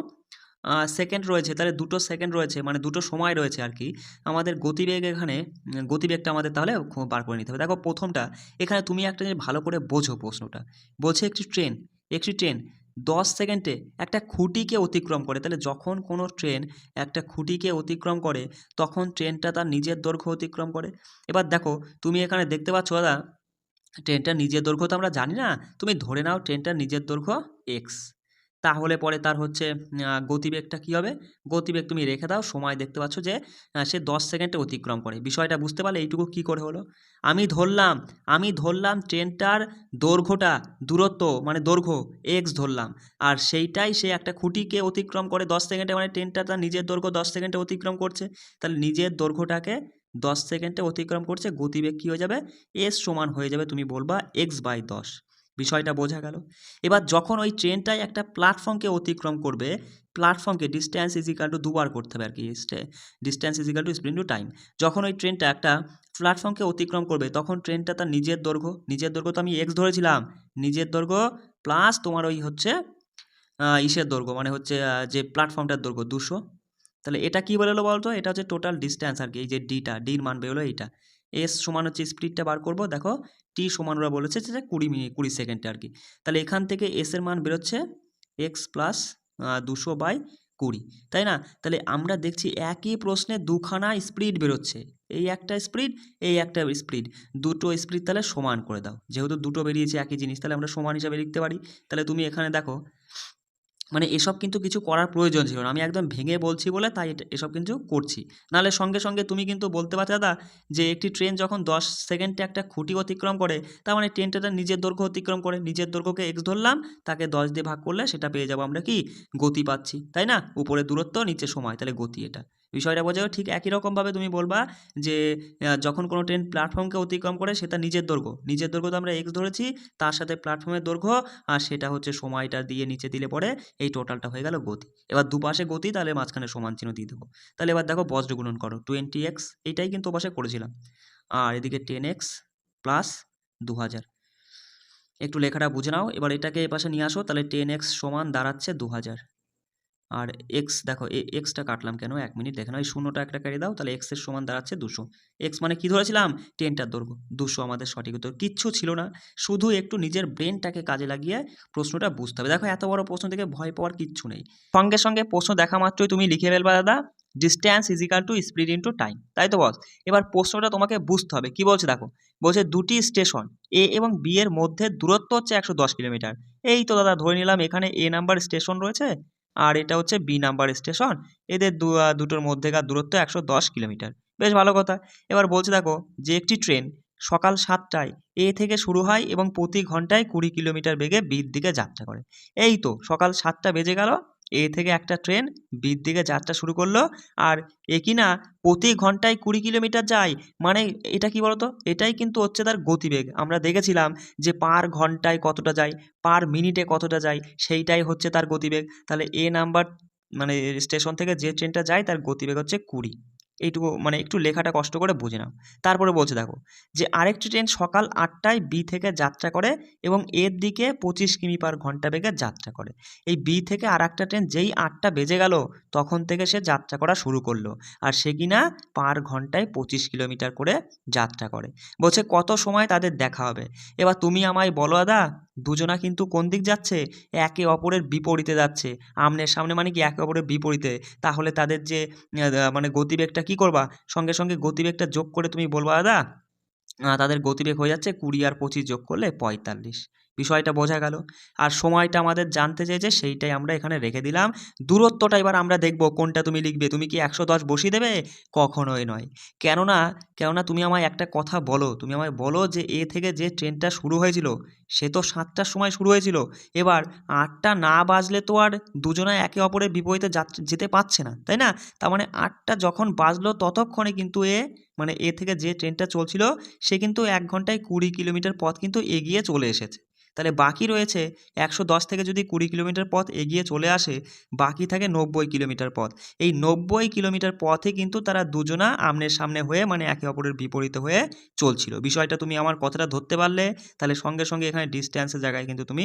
সেকেন্ড রয়েছে, তাহলে দুটো সেকেন্ড রয়েছে, মানে দুটো সময় রয়েছে আর কি। আমাদের গতিবেগ এখানে গতিবেগটা আমাদের তাহলে বার করে নিতে হবে। দেখো প্রথমটা এখানে তুমি একটা জিনিস ভালো করে বোঝো প্রশ্নটা। বলছে একটি ট্রেন 10 সেকেন্ডে একটা খুঁটিকে অতিক্রম করে, তাহলে যখন কোনো ট্রেন একটা খুঁটিকে অতিক্রম করে তখন ট্রেনটা তার নিজের দৈর্ঘ্য অতিক্রম করে। এবার দেখো তুমি এখানে দেখতে পাচ্ছ দাদা, ট্রেনটার নিজের দৈর্ঘ্য তো আমরা জানি না, তুমি ধরে নাও ট্রেনটার নিজের দৈর্ঘ্য এক্স, তাহলে পরে তার হচ্ছে গতিবেগটা কী হবে? গতিবেগ তুমি রেখে দাও, সময় দেখতে পাচ্ছ যে সে 10 সেকেন্ডে অতিক্রম করে। বিষয়টা বুঝতে পারলে এইটুকু কী করে হলো? আমি ধরলাম ট্রেনটার দূরত্ব মানে দৈর্ঘ্য এক্স ধরলাম, আর সেইটাই সে একটা খুঁটিকে অতিক্রম করে 10 সেকেন্ডে, মানে ট্রেনটা তার নিজের দৈর্ঘ্য 10 সেকেন্ডে অতিক্রম করছে, তাহলে নিজের দৈর্ঘ্যটাকে 10 সেকেন্ডে অতিক্রম করছে, গতিবেগ কী হয়ে যাবে? এস সমান হয়ে যাবে, তুমি বলবা x/10। বিষয়টা বোঝা গেল? এবার যখন ওই ট্রেনটাই একটা প্ল্যাটফর্মকে অতিক্রম করবে, প্ল্যাটফর্মকে ডিস্ট্যান্স ইজ ইকাল টু দুবার করতে হবে আর কি, distance is equal to speed into time. যখন ওই ট্রেনটা একটা প্ল্যাটফর্মকে অতিক্রম করবে তখন ট্রেনটা তার নিজের দৈর্ঘ্য তো আমি এক্স ধরেছিলাম, নিজের দৈর্ঘ্য প্লাস তোমার ওই হচ্ছে ইসের দৈর্ঘ্য, মানে হচ্ছে যে প্ল্যাটফর্মটার দৈর্ঘ্য 200, তাহলে এটা কী বেরোলো বলতো? এটা হচ্ছে টোটাল ডিস্ট্যান্স আর কি, এই যে ডির মান বেরোলো এইটা। এস সমান হচ্ছে স্পিডটা বার করবো, দেখো টি সমান ওরা বলেছে যে 20 সেকেন্ডে আর কি, তাহলে এখান থেকে এস এর মান বেরোচ্ছে এক্স প্লাস 200/20, 20, তাই না? তাহলে আমরা দেখছি একই প্রশ্নে দুখানা স্পিড বেরোচ্ছে, এই একটা স্পিড, এই একটা স্পিড, দুটো স্পিড তাহলে সমান করে দাও। যেহেতু দুটো বেরিয়েছে একই জিনিস, তাহলে আমরা সমান হিসাবে লিখতে পারি। তাহলে তুমি এখানে দেখো, মানে এসব কিন্তু কিছু করার প্রয়োজন ছিল না, আমি একদম ভেঙে বলছি বলে তাই এসব কিন্তু করছি। নাহলে সঙ্গে সঙ্গে তুমি কিন্তু বলতে পারছো দাদা যে একটি ট্রেন যখন 10 সেকেন্ডে একটা খুঁটি অতিক্রম করে, তার মানে ট্রেনটা তার নিজের দৈর্ঘ্য অতিক্রম করে, নিজের দৈর্ঘ্যকে এক্স ধরলাম, তাকে 10 দিয়ে ভাগ করলে সেটা পেয়ে যাবো আমরা কি, গতি পাচ্ছি, তাই না? উপরে দূরত্ব, নিচে সময়, তাহলে গতি। এটা বিষয়টা বোঝা গেল। ঠিক একই রকমভাবে তুমি বলবা যে যখন কোনো ট্রেন প্ল্যাটফর্মকে অতিক্রম করে সেটা নিজের দৈর্ঘ্য, নিজের দৈর্ঘ্য তো আমরা এক্স ধরেছি, তার সাথে প্ল্যাটফর্মের দৈর্ঘ্য, আর সেটা হচ্ছে সময়টা দিয়ে নিচে দিলে পরে এই টোটালটা হয়ে গেল গতি। এবার দুপাশে গতি, তাহলে মাঝখানে সমান চিহ্ন দিয়ে দেবো। তাহলে এবার দেখো বজ্র গুণন করো, 20x, এইটাই কিন্তু ওপাশে করেছিলাম, আর এদিকে 10x প্লাস 2000। একটু লেখাটা বুঝে নাও। এবার এটাকে এপাশে নিয়ে আসো, তাহলে 10x সমান দাঁড়াচ্ছে 2000। আর এক্স দেখো, এক্সটা কাটলাম কেন, 1 মিনিট দেখে নাও, এই শূন্যটা একটা কেটে দাও, তাহলে এক্সের সমান দাঁড়াচ্ছে 200। এক্স মানে কি ধরেছিলাম, ট্রেনটার দৈর্ঘ্য। 200 আমাদের সঠিক উত্তর। কিচ্ছু ছিল না, শুধু একটু নিজের ব্রেনটাকে কাজে লাগিয়ে প্রশ্নটা বুঝতে হবে। দেখো এত বড় প্রশ্ন থেকে ভয় পাওয়ার কিচ্ছু নেই, সঙ্গে সঙ্গে প্রশ্ন দেখা মাত্রই তুমি লিখে ফেলবা দাদা, distance is equal to speed into time, তাই তো বস? এবার প্রশ্নটা তোমাকে বুঝতে হবে, কি বলছে দেখো, বলছে দুটি স্টেশন এ এবং বি এর মধ্যে দূরত্ব হচ্ছে 110 কিলোমিটার। এই তো দাদা ধরে নিলাম এখানে এ নাম্বার স্টেশন রয়েছে, আর এটা হচ্ছে বি নাম্বার স্টেশন, এদের দুটোর মধ্যেকার দূরত্ব 110 কিলোমিটার। বেশ ভালো কথা। এবার বলছে দেখো যে একটি ট্রেন সকাল 7টায় এ থেকে শুরু হয় এবং প্রতি ঘন্টায় 20 কিলোমিটার বেগে বির দিকে যাত্রা করে। এই তো সকাল 7টা বেজে গেল, এ থেকে একটা ট্রেন বির দিকে যাত্রা শুরু করলো, আর এ কিনা প্রতি ঘন্টায় 20 কিলোমিটার যায়, মানে এটা কি বলতো, এটাই কিন্তু হচ্ছে তার গতিবেগ। আমরা দেখেছিলাম যে পার ঘন্টায় কতটা যায়, পার মিনিটে কতটা যায়, সেইটাই হচ্ছে তার গতিবেগ। তাহলে এ নাম্বার মানে স্টেশন থেকে যে ট্রেনটা যায় তার গতিবেগ হচ্ছে 20। এইটুকু মানে একটু লেখাটা কষ্ট করে বুঝে নাও। তারপরে বলছে দেখো যে আরেকটি ট্রেন সকাল 8টায় বি থেকে যাত্রা করে এবং এর দিকে 25 কিমি পার ঘন্টা বেগে যাত্রা করে। এই বি থেকে আর একটা ট্রেন যেই 8টা বেজে গেল তখন থেকে সে যাত্রা করা শুরু করলো, আর সে কিনা পার ঘন্টায় 25 কিলোমিটার করে যাত্রা করে। বলছে কত সময় তাদের দেখা হবে। এবার তুমি আমায় বলো দাদা, দুজনা কিন্তু কোন দিক যাচ্ছে, একে অপরের বিপরীতে যাচ্ছে। আমনের সামনে মানে কি একে অপরের বিপরীতে, তাহলে তাদের যে মানে গতিবেগটা কি করবা, সঙ্গে সঙ্গে গতিবেগটা যোগ করে তুমি বলবা দাদা তাদের গতিবেগ হয়ে যাচ্ছে 20 আর 25 যোগ করলে 45। বিষয়টা বোঝা গেল। আর সময়টা আমাদের জানতে চেয়েছে, সেইটাই আমরা এখানে রেখে দিলাম। দূরত্বটা এবার আমরা দেখব কোনটা তুমি লিখবে। তুমি কি 110 বসিয়ে দেবে? কখনোই নয়। কেননা কেননা তুমি আমায় একটা কথা বলো, তুমি আমায় বলো যে এ থেকে যে ট্রেনটা শুরু হয়েছিল সে তো 7টার সময় শুরু হয়েছিল। এবার 8টা না বাজলে তো আর দুজনে একে অপরের বিপরীতে যেতে পারছে না, তাই না? তার মানে 8টা যখন বাজলো ততক্ষণে কিন্তু মানে এ থেকে যে ট্রেনটা চলছিল সে কিন্তু 1 ঘন্টায় 20 কিলোমিটার পথ কিন্তু এগিয়ে চলে এসেছে। তাহলে বাকি রয়েছে 110 থেকে যদি 20 কিলোমিটার পথ এগিয়ে চলে আসে, বাকি থাকে 90 কিলোমিটার পথ। এই 90 কিলোমিটার পথে কিন্তু তারা দুজনা আমনের সামনে হয়ে মানে একে অপরের বিপরীতে হয়ে চলছিল। বিষয়টা তুমি আমার কথাটা ধরতে পারলে, তাহলে সঙ্গে সঙ্গে এখানে ডিস্ট্যান্সের জায়গায় কিন্তু তুমি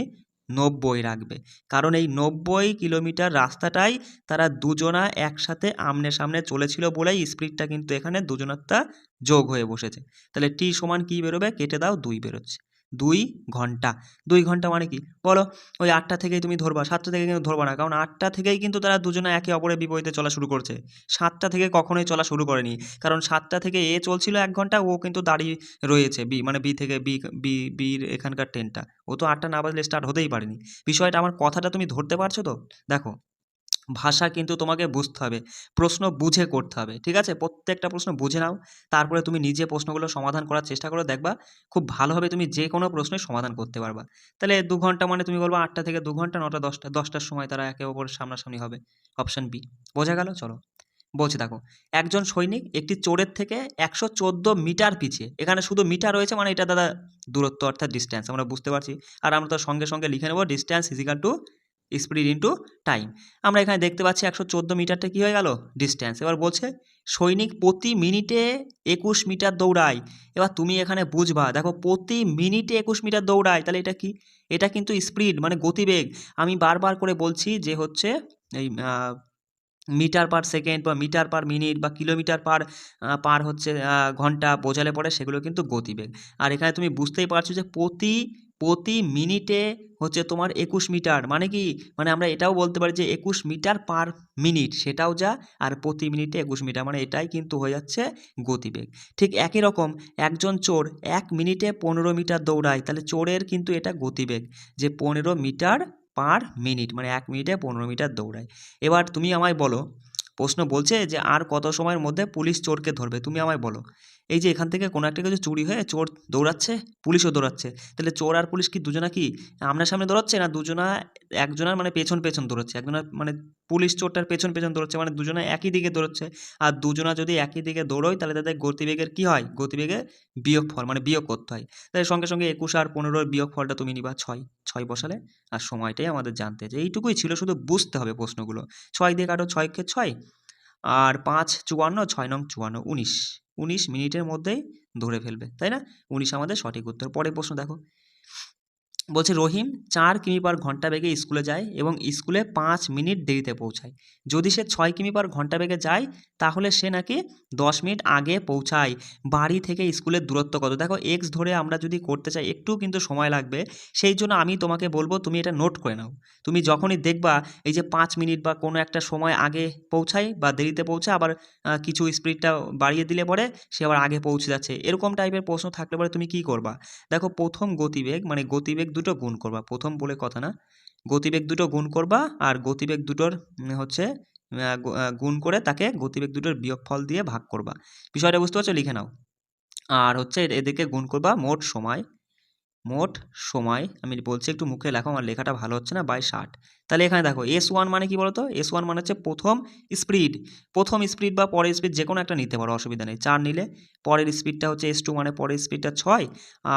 90 রাখবে। কারণ এই 90 কিলোমিটার রাস্তাটাই তারা দুজনা একসাথে আমনে সামনে চলেছিল বলেই স্পিডটা কিন্তু এখানে দুজনারটা যোগ হয়ে বসেছে। তাহলে টি সমান কি বেরোবে, কেটে দাও, 2 বেরোচ্ছে। 2 ঘন্টা। 2 ঘন্টা মানে কি বলো? ওই 8টা থেকেই তুমি ধরবা, 7টা থেকে কিন্তু ধরবা না, কারণ 8টা থেকেই কিন্তু তারা দুজনে একে অপরের বিপরীতে চলা শুরু করছে। 7টা থেকে কখনোই চলা শুরু করেনি, কারণ 7টা থেকে এ চলছিল 1 ঘন্টা, ও কিন্তু দাঁড়িয়ে রয়েছে বি মানে বি থেকে বির এখানকার ট্রেনটা, ও তো 8টা না বাজলে স্টার্ট হতেই পারেনি। বিষয়টা আমার কথাটা তুমি ধরতে পারছো তো? দেখো ভাষা কিন্তু তোমাকে বুঝতে হবে, প্রশ্ন বুঝে করতে হবে, ঠিক আছে? প্রত্যেকটা প্রশ্ন বুঝে নাও, তারপরে তুমি নিজে প্রশ্নগুলো সমাধান করার চেষ্টা করো, দেখবা খুব ভালোভাবে তুমি যে কোনো প্রশ্নের সমাধান করতে পারবা। তাহলে 2 ঘন্টা মানে তুমি বলবা 8টা থেকে 2 ঘন্টা, 9টা 10টা 10টার সময় তারা একে অপরের সামনাসামনি হবে। Option B. বোঝা গেল? চলো বলছি দেখো, একজন সৈনিক একটি চোরের থেকে 114 মিটার পিছিয়ে, এখানে শুধু মিটার রয়েছে মানে এটা দাদা দূরত্ব অর্থাৎ ডিস্ট্যান্স, আমরা বুঝতে পারছি। আর আমরা তার সঙ্গে সঙ্গে লিখে নেব distance is equal to speed into time. আমরা এখানে দেখতে পাচ্ছি 114 মিটারটা কী হয়ে গেল, ডিস্ট্যান্স। এবার বলছে সৈনিক প্রতি মিনিটে 21 মিটার দৌড়ায়। এবার তুমি এখানে বুঝবা, দেখো প্রতি মিনিটে 21 মিটার দৌড়ায়, তাহলে এটা কি, এটা কিন্তু স্পিড মানে গতিবেগ। আমি বারবার করে বলছি যে হচ্ছে এই মিটার পার সেকেন্ড বা মিটার পার মিনিট বা কিলোমিটার পার হচ্ছে ঘন্টা বোঝালে পরে সেগুলো কিন্তু গতিবেগ। আর এখানে তুমি বুঝতেই পারছো যে প্রতি প্রতি মিনিটে হচ্ছে তোমার 21 মিটার, মানে কি, মানে আমরা এটাও বলতে পারি যে 21 মিটার পার মিনিট, সেটাও যা, আর প্রতি মিনিটে 21 মিটার, মানে এটাই কিন্তু হয়ে যাচ্ছে গতিবেগ। ঠিক একই রকম একজন চোর 1 মিনিটে 15 মিটার দৌড়ায়, তাহলে চোরের কিন্তু এটা গতিবেগ, যে 15 মিটার পার মিনিট, মানে 1 মিনিটে 15 মিটার দৌড়ায়। এবার তুমি আমায় বলো, প্রশ্ন বলছে যে আর কত সময়ের মধ্যে পুলিশ চোরকে ধরবে, তুমি আমায় বলো। এই যে এখান থেকে কোনো একটা কিছু চুরি হয়ে চোর দৌড়াচ্ছে, পুলিশও দৌড়াচ্ছে, তাহলে চোর আর পুলিশ কি দুজনা কি সামনে দৌড়াচ্ছে, না দুজনা একজনের মানে পেছন পেছন দৌড়াচ্ছে, একজনের মানে পুলিশ চোরটার পেছন পেছন দৌড়াচ্ছে, মানে দুজনা একই দিকে দৌড়াচ্ছে। আর দুজনা যদি একই দিকে দৌড়োয় তাহলে তাদের গতিবেগের কি হয়, গতিবেগের বিয়োগফল, মানে বিয়োগ করতে হয়। তাই সঙ্গে সঙ্গে 21 আর 15-র বিয়োগফলটা তুমি নিবা 6, 6 বসালে, আর সময়টাই আমাদের জানতে, যে এইটুকুই ছিল, শুধু বুঝতে হবে প্রশ্নগুলো। 6 দিয়ে কাটো, 6 কে 6, আর 5 54, 6 নং 54, 19, 19 মিনিটের মধ্যেই ধরে ফেলবে, তাই না? 19 আমাদের সঠিক উত্তর। পরের প্রশ্ন দেখো, বলছে রহিম 4 কিমি পার ঘন্টা বেগে স্কুলে যায় এবং স্কুলে 5 মিনিট দেরিতে পৌঁছায়। যদি সে 6 কিমি পার ঘন্টা বেগে যায় তাহলে সে নাকি 10 মিনিট আগে পৌঁছায়। বাড়ি থেকে স্কুলের দূরত্ব কত? দেখো এক্স ধরে আমরা যদি করতে চাই একটু কিন্তু সময় লাগবে, সেই জন্য আমি তোমাকে বলবো তুমি এটা নোট করে নাও। তুমি যখনই দেখবা এই যে 5 মিনিট বা কোনো একটা সময় আগে পৌঁছায় বা দেরিতে পৌঁছায়, আবার কিছু স্পিডটা বাড়িয়ে দিলে পরে সে আবার আগে পৌঁছে যাচ্ছে, এরকম টাইপের প্রশ্ন থাকলে পরে তুমি কি করবা? দেখো প্রথম গতিবেগ, মানে গতিবেগ দুটো গুণ করবা, প্রথম বলে কথা না, গতিবেগ দুটো গুণ করবা, আর গতিবেগ দুটোর হচ্ছে গুণ করে তাকে গতিবেগ দুটোর বিয়োগফল দিয়ে ভাগ করবা। বিষয়টা বুঝতে পারছো? লিখে নাও। আর হচ্ছে এদেরকে গুণ করবা মোট সময়, মোট সময় আমি বলছি একটু মুখে লেখো, আমার লেখাটা ভালো হচ্ছে না, বাই 60। তাহলে এখানে দেখো S1 মানে কি বলতো? S1 মানে হচ্ছে প্রথম স্পিড, প্রথম স্পিড বা পরের স্পিড যে কোনো একটা নিতে পারো, অসুবিধা নেই। 4 নিলে পরের স্পিডটা হচ্ছে S2, মানে পরের স্পিডটা 6,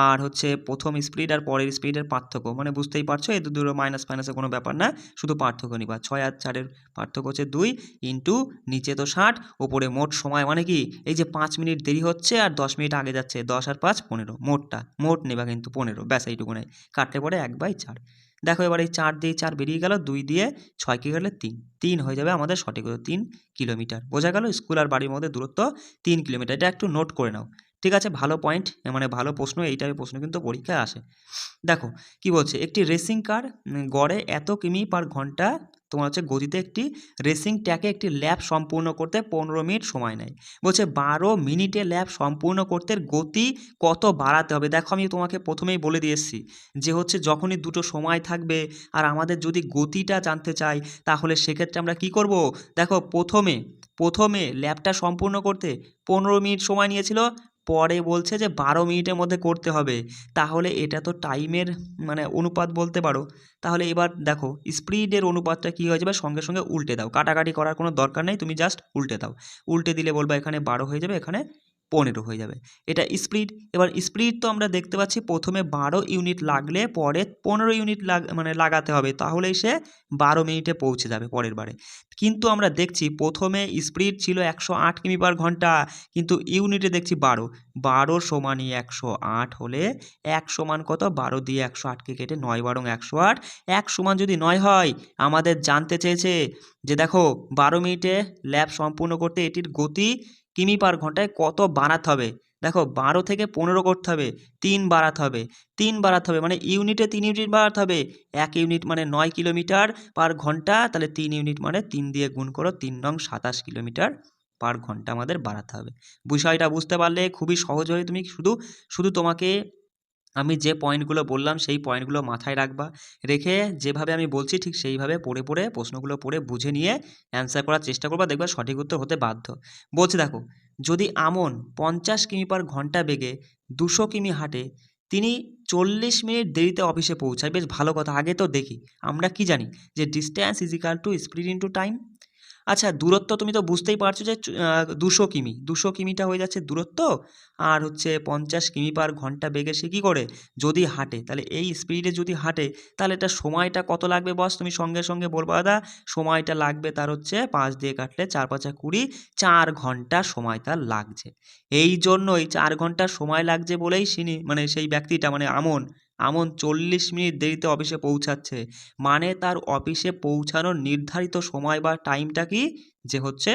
আর হচ্ছে প্রথম স্পিড আর পরের স্পিডের পার্থক্য, মানে বুঝতেই পারছো এই দুটো মাইনাস মাইনাসের কোনো ব্যাপার না, শুধু পার্থক্য নিবা। 6 আর 4-এর পার্থক্য হচ্ছে 2, ইন্টু নিচে তো 60, ওপরে মোট সময়, মানে কি এই যে 5 মিনিট দেরি হচ্ছে আর 10 মিনিট আগে যাচ্ছে, 10 আর 5 15, মোট নেবা কিন্তু 15, ব্যাস এইটুকুনাই, কাটলে পরে 1/4। দেখো এবার এই 4 দিয়ে 4 বেরিয়ে গেল, 2 দিয়ে 6 কে গেলে 3, 3 হয়ে যাবে আমাদের সঠিক উত্তর, 3 কিলোমিটার। বোঝা গেল স্কুল আর বাড়ির মধ্যে দূরত্ব 3 কিলোমিটার, এটা একটু নোট করে নাও। ঠিক আছে, ভালো পয়েন্ট, মানে ভালো প্রশ্ন, এই টাইপের প্রশ্ন কিন্তু পরীক্ষায় আসে। দেখো কি বলছে, একটি রেসিং কার গড়ে এত কিমি পার ঘন্টা তোমার হচ্ছে গতিতে একটি রেসিং ট্র্যাকে একটি ল্যাপ সম্পূর্ণ করতে 15 মিনিট সময় নেয়। বলছে 12 মিনিটে ল্যাপ সম্পূর্ণ করতে গতি কত বাড়াতে হবে? দেখো আমি তোমাকে প্রথমেই বলে দিয়ে এসেছি যে হচ্ছে যখনই দুটো সময় থাকবে আর আমাদের যদি গতিটা জানতে চাই তাহলে সেক্ষেত্রে আমরা কি করব? দেখো প্রথমে ল্যাপটা সম্পূর্ণ করতে 15 মিনিট সময় নিয়েছিল, পরে বলছে যে 12 মিনিটের মধ্যে করতে হবে, তাহলে এটা তো টাইমের মানে অনুপাত বলতে পারো। তাহলে এবার দেখো স্পিডের অনুপাতটা কী হয়ে যাবে, সঙ্গে সঙ্গে উল্টে দাও, কাটাকাটি করার কোনো দরকার নেই, তুমি জাস্ট উল্টে দাও। উল্টে দিলে বলবা এখানে 12 হয়ে যাবে, এখানে 15 হয়ে যাবে, এটা স্পিড। এবার স্পিড তো আমরা দেখতে পাচ্ছি প্রথমে 12 ইউনিট লাগলে পরে 15 ইউনিট মানে লাগাতে হবে, তাহলেই সে 12 মিনিটে পৌঁছে যাবে পরের বারে। কিন্তু আমরা দেখছি প্রথমে স্পিড ছিল 108 কিমি পার ঘন্টা, কিন্তু ইউনিটে দেখছি 12, 12 সমানই 108 হলে 1 সমান কত, 12 দিয়ে 108কে কেটে 9 12 108, 1 সমান যদি 9 হয়, আমাদের জানতে চেয়েছে যে দেখো 12 মিনিটে ল্যাপ সম্পূর্ণ করতে এটির গতি কিমি পার ঘন্টায় কত বাড়াতে হবে। দেখো 12 থেকে 15 করতে হবে, 3 বাড়াতে হবে, 3 বাড়াতে হবে, মানে ইউনিটে 3 ইউনিট বাড়াতে হবে, 1 ইউনিট মানে 9 কিলোমিটার পার ঘন্টা, তাহলে 3 ইউনিট মানে 3 দিয়ে গুণ করো, 3 নং 27 কিলোমিটার পার ঘন্টা আমাদের বাড়াতে হবে। বিষয়টা বুঝতে পারলে খুবই সহজ হয়, তুমি শুধু তোমাকে আমি যে পয়েন্টগুলো বললাম সেই পয়েন্টগুলো মাথায় রাখবা, রেখে যেভাবে আমি বলছি ঠিক সেইভাবে পড়ে প্রশ্নগুলো পড়ে বুঝে নিয়ে অ্যান্সার করার চেষ্টা করবা, দেখবা সঠিক উত্তর হতে বাধ্য। বলছে দেখো, যদি আমন 50 কিমি পার ঘন্টা বেগে 200 কিমি হাঁটে, তিনি 40 মিনিট দেরিতে অফিসে পৌঁছায়। বেশ ভালো কথা, আগে তো দেখি আমরা কি জানি যে distance is equal to speed into time. আচ্ছা দূরত্ব তুমি তো বুঝতেই পারছো যে 200 কিমি, 200 কিমিটা হয়ে যাচ্ছে দূরত্ব, আর হচ্ছে 50 কিমি পার ঘন্টা বেগে সে কী করে যদি হাঁটে, তাহলে এই স্পিডে যদি হাঁটে তাহলে এটা সময়টা কত লাগবে বস? তুমি সঙ্গে সঙ্গে বলবা দাদা সময়টা লাগবে তার হচ্ছে 5 দিয়ে কাটলে 4 5 20, 4 ঘন্টা সময় তার লাগছে। এই জন্যই 4 ঘন্টা সময় লাগছে বলেই মানে সেই ব্যক্তিটা মানে আমন 40 মিনিট দেরিতে অফিসে পৌঁছাচ্ছে, মানে তার অফিসে পৌঁছানোর নির্ধারিত সময় বা টাইমটা কি, যে হচ্ছে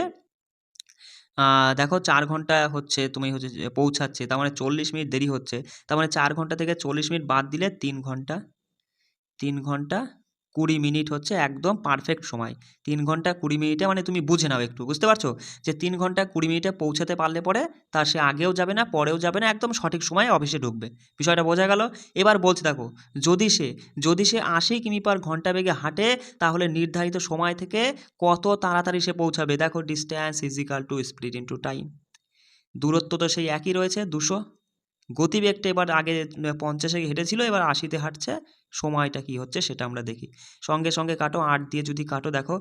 দেখো ৪ ঘন্টা হচ্ছে তুমি হচ্ছে যে পৌঁছাচ্ছে, তার মানে ৪০ মিনিট দেরি হচ্ছে। তার মানে ৪ ঘন্টা থেকে ৪০ মিনিট বাদ দিলে ৩ ঘন্টা, ৩ ঘন্টা ২০ মিনিট হচ্ছে একদম পারফেক্ট সময়। ৩ ঘন্টা ২০ মিনিটে মানে তুমি বুঝে নাও একটু, বুঝতে পারছো? যে ৩ ঘন্টা ২০ মিনিটে পৌঁছাতে পারলে পরে তার সে আগেও যাবে না, পরেও যাবে না, একদম সঠিক সময়ে অফিসে ঢুকবে। বিষয়টা বোঝা গেল? এবার বলছে দেখো, যদি সে যদি সে ৮০ কিমি পার ঘন্টা বেগে হাঁটে, তাহলে নির্ধারিত সময় থেকে কত তাড়াতাড়ি সে পৌঁছাবে? দেখো distance is equal to speed into time. দূরত্ব তো সেই একই রয়েছে ২০০। গতিবেগটা এবার আগে ৫০-এ হেঁটেছিল, এবার ৮০-তে হাঁটছে। সময়টা কি হচ্ছে সেটা আমরা দেখি। সঙ্গে সঙ্গে কাটো, ৮ দিয়ে যদি কাটো দেখো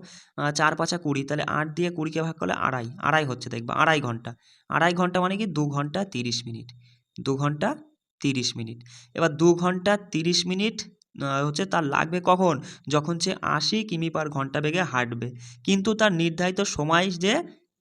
৪ ৫ ২০, তাহলে ৮ দিয়ে ২০কে ভাগ করলে আড়াই, আড়াই হচ্ছে দেখবা, আড়াই ঘন্টা। আড়াই ঘন্টা মানে কি ২ ঘন্টা ৩০ মিনিট, ২ ঘন্টা ৩০ মিনিট। এবার ২ ঘন্টা ৩০ মিনিট হচ্ছে তার লাগবে কখন? যখন সে ৮০ কিমি পার ঘন্টা বেগে হাঁটবে। কিন্তু তার নির্ধারিত সময় যে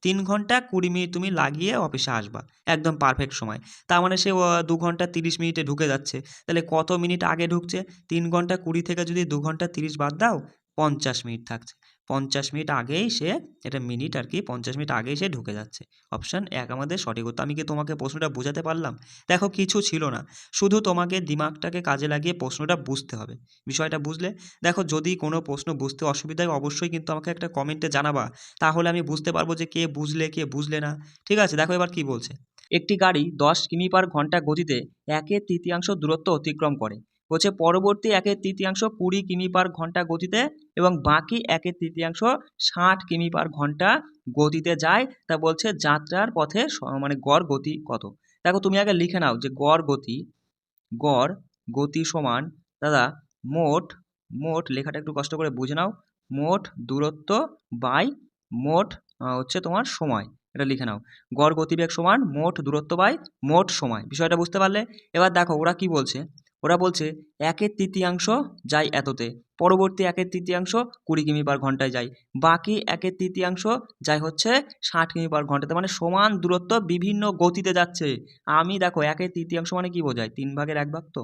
৩ ঘন্টা ২০ মিনিট তুমি লাগিয়ে অফিসে আসবা, একদম পারফেক্ট সময়। তার মানে সে ২ ঘন্টা ৩০ মিনিটে ঢুকে যাচ্ছে। তাহলে কত মিনিট আগে ঢুকছে? ৩ ঘন্টা ২০ থেকে যদি ২ ঘন্টা ৩০ বাদ দাও, ৫০ মিনিট থাকছে। ৫০ মিনিট আগেই সে, এটা মিনিট আর কি, ৫০ মিনিট আগেই সে ঢুকে যাচ্ছে। অপশান ১ আমাদের সঠিক উত্তর। আমি কি তোমাকে প্রশ্নটা বোঝাতে পারলাম? দেখো কিছু ছিল না, শুধু তোমাকে দিমাগটাকে কাজে লাগিয়ে প্রশ্নটা বুঝতে হবে। বিষয়টা বুঝলে? দেখো যদি কোনো প্রশ্ন বুঝতে অসুবিধা হয় অবশ্যই কিন্তু আমাকে একটা কমেন্টে জানাবা। তাহলে আমি বুঝতে পারবো যে কে বুঝলে কে বুঝলে না। ঠিক আছে? দেখো এবার কি বলছে। একটি গাড়ি ১০ কিমি পার ঘন্টা গতিতে ১/৩ দূরত্ব অতিক্রম করে। বলছে পরবর্তী ১/৩ ২০ কিমি পার ঘন্টা গতিতে এবং বাকি ১/৩ ৬০ কিমি পার ঘন্টা গতিতে যায়। তা বলছে যাত্রার পথে মানে গড় গতি কত? দেখো তুমি আগে লিখে নাও যে গড় গতি সমান দাদা মোট, লেখাটা একটু কষ্ট করে বুঝে নাও, মোট দূরত্ব বাই মোট হচ্ছে তোমার সময়। এটা লিখে নাও, গড় গতিবেগ সমান মোট দূরত্ব বাই মোট সময়। বিষয়টা বুঝতে পারলে? এবার দেখো ওরা কি বলছে, ওরা বলছে ১/৩ যায় এততে, পরবর্তী ১/৩ ২০ কিমি পার ঘন্টায় যায়, বাকি ১/৩ যায় হচ্ছে ৬০ কিমি পার ঘন্টাতে, মানে সমান দূরত্ব বিভিন্ন গতিতে যাচ্ছে। আমি দেখো ১/৩ মানে কি বোঝায়? ৩/১ তো।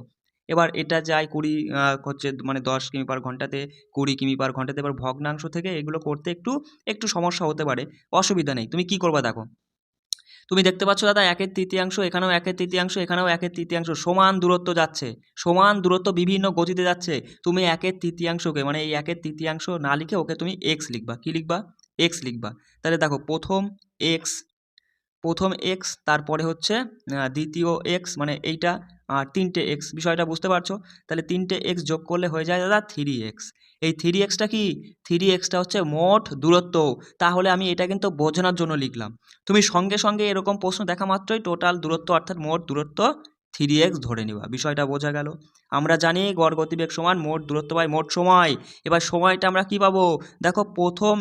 এবার এটা যায় ২০ হচ্ছে মানে ১০ কিমি পার ঘন্টাতে, ২০ কিমি পার ঘন্টাতে। এবার ভগ্নাংশ থেকে এগুলো করতে একটু একটু সমস্যা হতে পারে, অসুবিধা নেই। তুমি কি করবা দেখো, তুমি দেখতে পাচ্ছ দাদা ১/৩ এখানেও ১/৩ এখানেও ১/৩ সমান দূরত্ব যাচ্ছে, সমান দূরত্ব বিভিন্ন গতিতে যাচ্ছে। তুমি ১/৩কে মানে এই ১/৩ না লিখে ওকে তুমি এক্স লিখবা। কি লিখবা? এক্স লিখবা। তাহলে দেখো প্রথম এক্স, তারপরে হচ্ছে দ্বিতীয় এক্স, মানে এইটা, আর ৩টে এক্স। বিষয়টা বুঝতে পারছো? তাহলে ৩টে এক্স যোগ করলে হয়ে যায় দাদা 3x। এই 3xটা কি? 3xটা হচ্ছে মোট দূরত্ব। তাহলে আমি এটা কিন্তু বোঝানোর জন্য লিখলাম। তুমি সঙ্গে সঙ্গে এরকম প্রশ্ন দেখা মাত্রই টোটাল দূরত্ব অর্থাৎ মোট দূরত্ব 3x ধরে নিবা। বিষয়টা বোঝা গেল? আমরা জানি গড় গতিবেগ সমান মোট দূরত্ব বাই মোট সময়। এবার সময়টা আমরা কি পাবো? দেখো প্রথম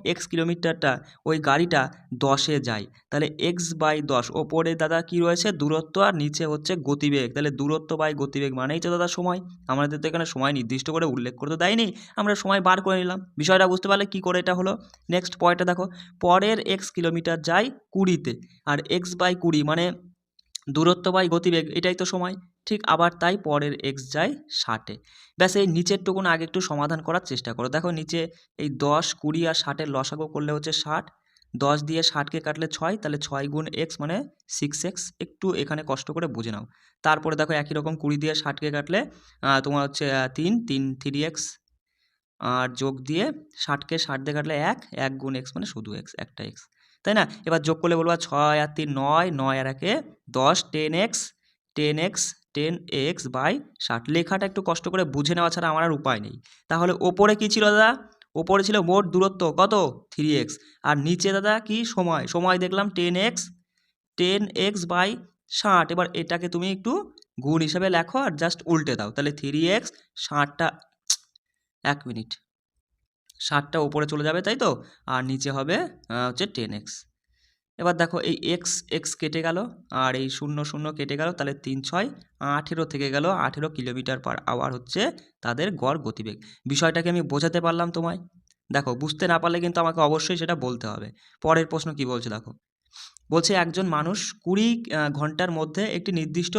এক্স কিলোমিটারটা ওই গাড়িটা 10-এ যায়, তাহলে x/10। ওপরে দাদা কি রয়েছে? দূরত্ব, আর নিচে হচ্ছে গতিবেগ। তাহলে দূরত্ব বাই গতিবেগ মানেই তো দাদা সময়। আমাদের তো এখানে সময় নির্দিষ্ট করে উল্লেখ করে তো দেয়নি, আমরা সময় বার করে নিলাম। বিষয়টা বুঝতে পারলে কি করে এটা হলো? নেক্সট পয়েন্টটা দেখো, পরের এক্স কিলোমিটার যায় 20-তে, আর x/20 মানে দূরত্ব বাই গতিবেগ, এটাই তো সময়। ঠিক আবার তাই পরের এক্স যায় 60-এ। ব্যাস এই নিচেরটুকুন আগে একটু সমাধান করার চেষ্টা করো। দেখো নিচে এই 10, 20 আর 60-এর লসাগু করলে হচ্ছে 60, 10 দিয়ে 60কে কাটলে 6, তাহলে 6 গুণ এক্স মানে 6x। একটু এখানে কষ্ট করে বুঝে নাও। তারপরে দেখো একই রকম 20 দিয়ে 60কে কাটলে তোমার হচ্ছে 3x, আর যোগ দিয়ে 60কে 60 দিয়ে কাটলে 1 গুণ এক্স মানে শুধু এক্স, একটা এক্স, তাই না? এবার যোগ করলে বলবা 6 আর 3 9, 9 আর 1 10, 10x বাই 60। লেখাটা একটু কষ্ট করে বুঝে নেওয়া ছাড়া আমার আর উপায় নেই। তাহলে ওপরে কি ছিল দাদা? ওপরে ছিল মোট দূরত্ব কত? 3x। আর নিচে দাদা কি? সময় দেখলাম 10x বাই 60। এবার এটাকে তুমি একটু গুণ হিসাবে লেখো আর জাস্ট উল্টে দাও, তাহলে 3x, 60টা 1 মিনিট, 60টা উপরে চলে যাবে, তাই তো? আর নিচে হবে হচ্ছে 10x। এবার দেখো এই এক্স কেটে গেল, আর এই 0 0 কেটে গেল, তাহলে 3 6 18 থেকে গেল। 18 কিলোমিটার পার আওয়ার হচ্ছে তাদের গড় গতিবেগ। বিষয়টাকে আমি বোঝাতে পারলাম তোমায়? দেখো বুঝতে না পারলে কিন্তু আমাকে অবশ্যই সেটা বলতে হবে। পরের প্রশ্ন কি বলছে দেখো, বলছে একজন মানুষ ২০ ঘন্টার মধ্যে একটি নির্দিষ্ট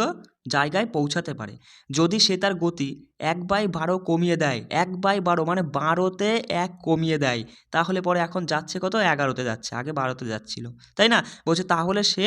জায়গায় পৌঁছাতে পারে যদি সে তার গতি ১/১২ কমিয়ে দেয়। ১/১২ মানে ১২তে ১ কমিয়ে দেয়, তাহলে পরে এখন যাচ্ছে কত? ১১তে যাচ্ছে, আগে ১২তে যাচ্ছিল, তাই না? বলছে তাহলে সে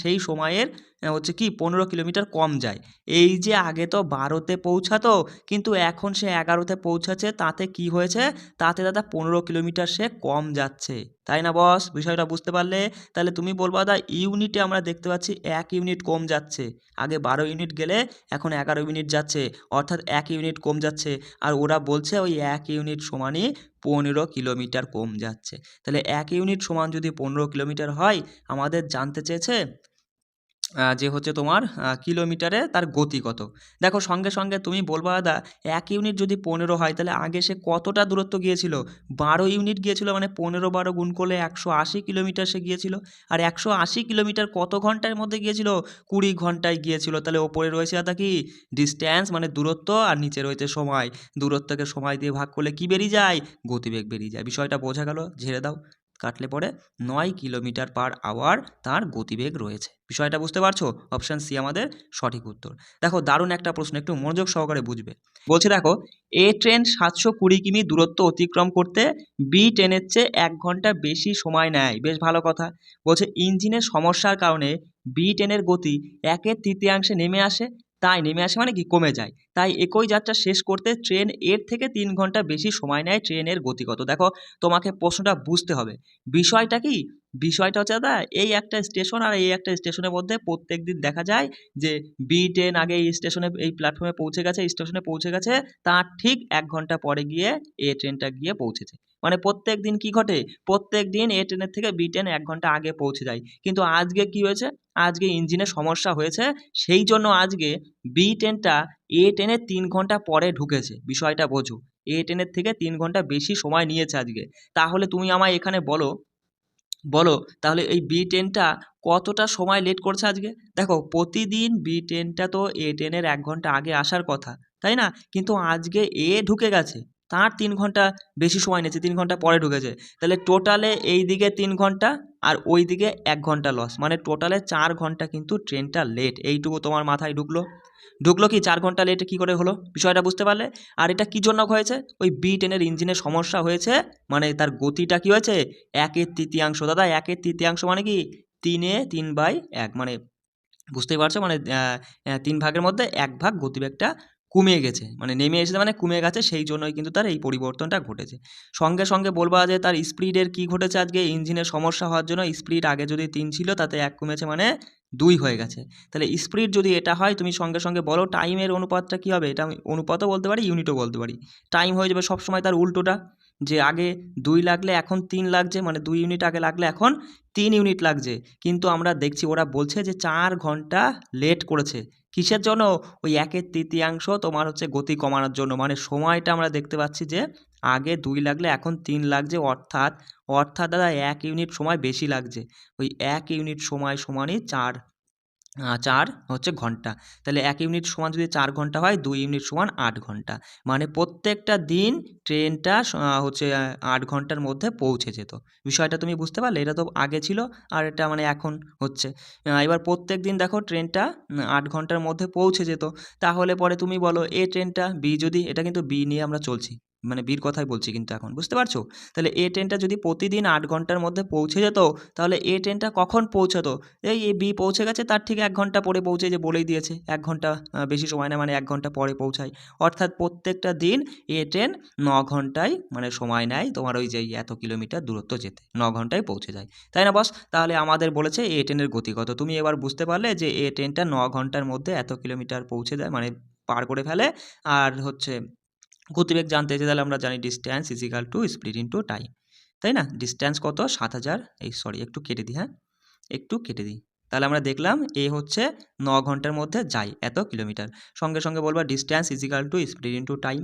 সেই সময়ের হচ্ছে কি ১৫ কিলোমিটার কম যায়। এই যে আগে তো ১২তে পৌঁছাতো, কিন্তু এখন সে ১১তে পৌঁছাচ্ছে, তাতে কি হয়েছে? তাতে দাদা ১৫ কিলোমিটার সে কম যাচ্ছে, তাই না বস? বিষয়টা বুঝতে পারলে? তাহলে তুমি বলবা দাদা ইউনিটে আমরা দেখতে পাচ্ছি ১ ইউনিট কম যাচ্ছে, আগে ১২ ইউনিট গেলে এখন ১১ ইউনিট যাচ্ছে, অর্থাৎ ১ ইউনিট কম যাচ্ছে। আর ওরা বলছে ওই ১ ইউনিট সমানই ১৫ কিলোমিটার কম যাচ্ছে। তাহলে ১ ইউনিট সমান যদি ১৫ কিলোমিটার হয়, আমাদের জানতে চেয়েছে যে হচ্ছে তোমার কিলোমিটারে তার গতি কত। দেখো সঙ্গে সঙ্গে তুমি বলবা দাদা ১ ইউনিট যদি ১৫ হয়, তাহলে আগে সে কতটা দূরত্ব গিয়েছিল? ১২ ইউনিট গিয়েছিল, মানে ১৫/১২ গুণ করলে ১৮০ কিলোমিটার সে গিয়েছিল। আর ১৮০ কিলোমিটার কত ঘন্টার মধ্যে গিয়েছিল? ২০ ঘন্টায় গিয়েছিল। তাহলে ওপরে রয়েছে দাদা কি? ডিস্ট্যান্স মানে দূরত্ব, আর নিচে রয়েছে সময়। দূরত্বকে সময় দিয়ে ভাগ করলে কি বেরিয়ে যায়? গতিবেগ বেরিয়ে যায়। বিষয়টা বোঝা গেল? ঝেড়ে দাও, কাটলে পরে ৯ কিলোমিটার/আওয়ার তার গতিবেগ রয়েছে। বিষয়টা বুঝতে পারছো? অপশান সি আমাদের সঠিক উত্তর। দেখো দারুণ একটা প্রশ্ন, একটু মনোযোগ সহকারে বুঝবে। বলছে দেখো, এ ট্রেন ৭২০ কিমি দূরত্ব অতিক্রম করতে বি ট্রেনের চেয়ে ১ ঘন্টা বেশি সময় নেয়। বেশ ভালো কথা। বলছে ইঞ্জিনের সমস্যার কারণে বি ট্রেনের গতি ১/৩ নেমে আসে। তাই নেমে আসে মানে কি? কমে যায়। তাই একই যাত্রা শেষ করতে ট্রেন এর থেকে ৩ ঘন্টা বেশি সময় নেয়। ট্রেনের গতি কত? দেখো তোমাকে প্রশ্নটা বুঝতে হবে। বিষয়টা কি? বিষয়টা হচ্ছে দাদা এই একটা স্টেশন আর এই একটা স্টেশনের মধ্যে প্রত্যেকদিন দেখা যায় যে বি ট্রেন আগে এই স্টেশনে এই প্ল্যাটফর্মে পৌঁছে গেছে, স্টেশনে পৌঁছে গেছে, তার ঠিক ১ ঘন্টা পরে গিয়ে এ ট্রেনটা গিয়ে পৌঁছেছে। মানে প্রত্যেকদিন কি ঘটে? প্রত্যেকদিন এ ট্রেনের থেকে বি ট্রেন ১ ঘন্টা আগে পৌঁছে যায়। কিন্তু আজকে কি হয়েছে? আজকে ইঞ্জিনের সমস্যা হয়েছে, সেই জন্য আজকে বি ট্রেনটা এ ট্রেনের ৩ ঘন্টা পরে ঢুকেছে। বিষয়টা বোঝো। এ ট্রেনের থেকে ৩ ঘন্টা বেশি সময় নিয়েছে আজকে। তাহলে তুমি আমায় এখানে বলো, বলো তাহলে এই বি ট্রেনটা কতটা সময় লেট করছে আজকে? দেখো প্রতিদিন বি ট্রেনটা তো এ ট্রেনের ১ ঘন্টা আগে আসার কথা, তাই না? কিন্তু আজকে এ ঢুকে গেছে, তার ৩ ঘন্টা বেশি সময় নিয়েছে, ৩ ঘন্টা পরে ঢুকেছে। তাহলে টোটালে এই দিকে ৩ ঘন্টা আর ওই দিকে ১ ঘন্টা লস, মানে টোটালে ৪ ঘন্টা কিন্তু ট্রেনটা লেট। এইটুকু তোমার মাথায় ঢুকলো? ঢুকলো কি ৪ ঘন্টা লেট কি করে হলো? বিষয়টা বুঝতে পারলে? আর এটা কি জন্য হয়েছে? ওই বি ট্রেনের ইঞ্জিনের সমস্যা হয়েছে, মানে তার গতিটা কি হয়েছে? ১/৩ দাদা ১/৩ মানে কি? ৩/১ মানে বুঝতেই পারছো, মানে ৩ ভাগের মধ্যে ১ ভাগ গতিবেগটা কমে গেছে, মানে নেমে এসেছে মানে কমে গেছে, সেই জন্যই কিন্তু তার এই পরিবর্তনটা ঘটেছে। সঙ্গে সঙ্গে বলবা যে তার স্পিডের কি ঘটেছে আজকে? ইঞ্জিনের সমস্যা হওয়ার জন্য স্পিড আগে যদি ৩ ছিল তাতে ১ কমেছে, মানে ২ হয়ে গেছে। তাহলে স্পিড যদি এটা হয়, তুমি সঙ্গে সঙ্গে বলো টাইমের অনুপাতটা কী হবে? এটা আমি অনুপাতও বলতে পারি, ইউনিটও বলতে পারি। টাইম হয়ে যাবে সবসময় তার উল্টোটা, যে আগে ২ লাগলে এখন ৩ লাগছে, মানে ২ ইউনিট আগে লাগলে এখন ৩ ইউনিট লাগছে। কিন্তু আমরা দেখছি ওরা বলছে যে ৪ ঘন্টা লেট করেছে। কিসের জন্য? ওই ১/৩ তোমার হচ্ছে গতি কমানোর জন্য। মানে সময়টা আমরা দেখতে পাচ্ছি যে আগে ২ লাগলে এখন ৩ লাগছে, অর্থাৎ দাদা ১ ইউনিট সময় বেশি লাগছে। ওই ১ ইউনিট সময় সমানই ৪ হচ্ছে ঘন্টা। তাহলে ১ ইউনিট সমান যদি ৪ ঘন্টা হয়, ২ ইউনিট সমান ৮ ঘন্টা। মানে প্রত্যেকটা দিন ট্রেনটা হচ্ছে ৮ ঘন্টার মধ্যে পৌঁছে যেত। বিষয়টা তুমি বুঝতে পারলে? এটা তো আগে ছিল, আর এটা মানে এখন হচ্ছে। এবার প্রত্যেকদিন দেখো ট্রেনটা ৮ ঘন্টার মধ্যে পৌঁছে যেত। তাহলে পরে তুমি বলো এ ট্রেনটা বি যদি, এটা কিন্তু বি নিয়ে আমরা চলছি, মানে বির কথাই বলছি কিন্তু এখন, বুঝতে পারছো? তাহলে এ ট্রেনটা যদি প্রতিদিন ৮ ঘন্টার মধ্যে পৌঁছে যেত, তাহলে এ ট্রেনটা কখন পৌঁছাতো? এই বি পৌঁছে গেছে তার ঠিক ১ ঘন্টা পরে পৌঁছে, যে বলেই দিয়েছে ১ ঘন্টা বেশি সময় না, মানে ১ ঘন্টা পরে পৌঁছায়। অর্থাৎ প্রত্যেকটা দিন এ ট্রেন ৯ ঘন্টায় মানে সময় নেয় তোমার ওই যে এত কিলোমিটার দূরত্ব যেতে, ৯ ঘন্টায় পৌঁছে যায়, তাই না বস? তাহলে আমাদের বলেছে এ ট্রেনের গতি কত। তুমি এবার বুঝতে পারলে যে এ ট্রেনটা ৯ ঘন্টার মধ্যে এত কিলোমিটার পৌঁছে দেয়, মানে পার করে ফেলে। আর হচ্ছে গতিবেগ জানতে চেয়েছে, তাহলে আমরা জানি distance is equal to speed into time, তাই না? ডিস্ট্যান্স কত? ৭০০০, এই সরি একটু কেটে দিই, হ্যাঁ একটু কেটে দিই। তাহলে আমরা দেখলাম এ হচ্ছে ৯ ঘন্টার মধ্যে যায় এত কিলোমিটার। সঙ্গে সঙ্গে বলবা distance is equal to speed into time.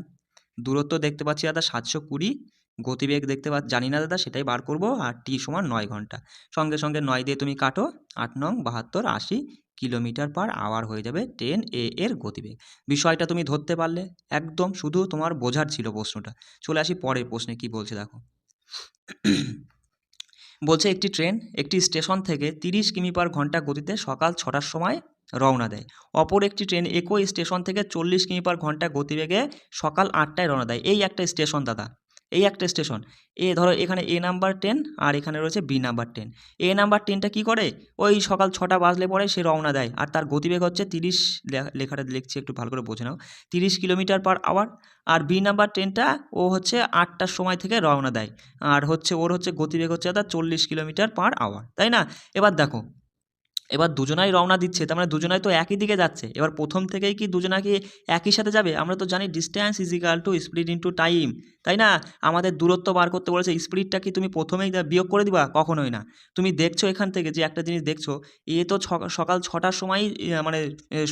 দূরত্ব দেখতে পাচ্ছি দাদা ৭২০, গতিবেগ দেখতে জানি না দাদা, সেটাই বার করব। আর টি সমান ৯ ঘন্টা। সঙ্গে সঙ্গে ৯ দিয়ে তুমি কাটো, ৮ নং ৭২, ৮০ কিলোমিটার/আওয়ার হয়ে যাবে 10 এর গতিবেগ। বিষয়টা তুমি ধরতে পারলে? একদম শুধু তোমার বোঝার ছিল প্রশ্নটা। চলে আসি পরের প্রশ্নে কি বলছে দেখো। বলছে একটি ট্রেন একটি স্টেশন থেকে 30 কিমি পার ঘন্টা গতিতে সকাল 6টার সময় রওনা দেয়। অপর একটি ট্রেন একই স্টেশন থেকে 40 কিমি পার ঘন্টা গতিবেগে সকাল 8টায় রওনা দেয়। এই একটা স্টেশন দাদা, এই একটা স্টেশন। ধরো এখানে এ নাম্বার ট্রেন আর এখানে রয়েছে বি নাম্বার ট্রেন। এ নাম্বার ট্রেনটা কী করে, ওই সকাল 6টা বাজলে পরে সে রওনা দেয়, আর তার গতিবেগ হচ্ছে 30, লেখাটা লিখছি একটু ভালো করে বোঝে নাও, 30 কিলোমিটার পার আওয়ার। আর বি নাম্বার ট্রেনটা ও হচ্ছে 8টার সময় থেকে রওনা দেয়, আর হচ্ছে ওর হচ্ছে গতিবেগ হচ্ছে দাদা 40 কিলোমিটার পার আওয়ার, তাই না? এবার দেখো, এবার দুজনাই রওনা দিচ্ছে, তার মানে দুজনাই তো একই দিকে যাচ্ছে। এবার প্রথম থেকেই কি দুজনা কি একই সাথে যাবে? আমরা তো জানি distance is equal to speed into time, তাই না? আমাদের দূরত্ব বার করতে বলেছে, স্পিডটা কি তুমি প্রথমেই বিয়োগ করে দিবা? কখনোই না। তুমি দেখছো এখান থেকে যে একটা জিনিস দেখছো, তো সকাল 6টার সময়ই মানে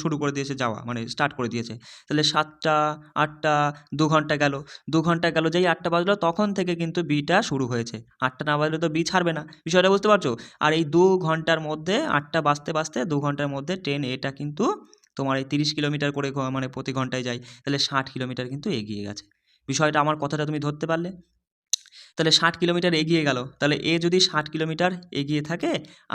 শুরু করে দিয়েছে যাওয়া, মানে স্টার্ট করে দিয়েছে। তাহলে 7টা, 8টা, 2 ঘন্টা গেল, 2 ঘন্টা গেল, যেই 8টা বাজলো তখন থেকে কিন্তু বিটা শুরু হয়েছে। 8টা না বাজলে তো বি ছাড়বে না, বিষয়টা বুঝতে পারছো? আর এই 2 ঘন্টার মধ্যে 8টা বাজতে বাজতে 2 ঘন্টার মধ্যে ট্রেন এটা কিন্তু তোমার এই 30 কিলোমিটার করে মানে প্রতি ঘন্টায় যায়, তাহলে 60 কিলোমিটার কিন্তু এগিয়ে গেছে। বিষয়টা, আমার কথাটা তুমি ধরতে পারলে? তাহলে 60 কিলোমিটার এগিয়ে গেল, তাহলে এ যদি 60 কিলোমিটার এগিয়ে থাকে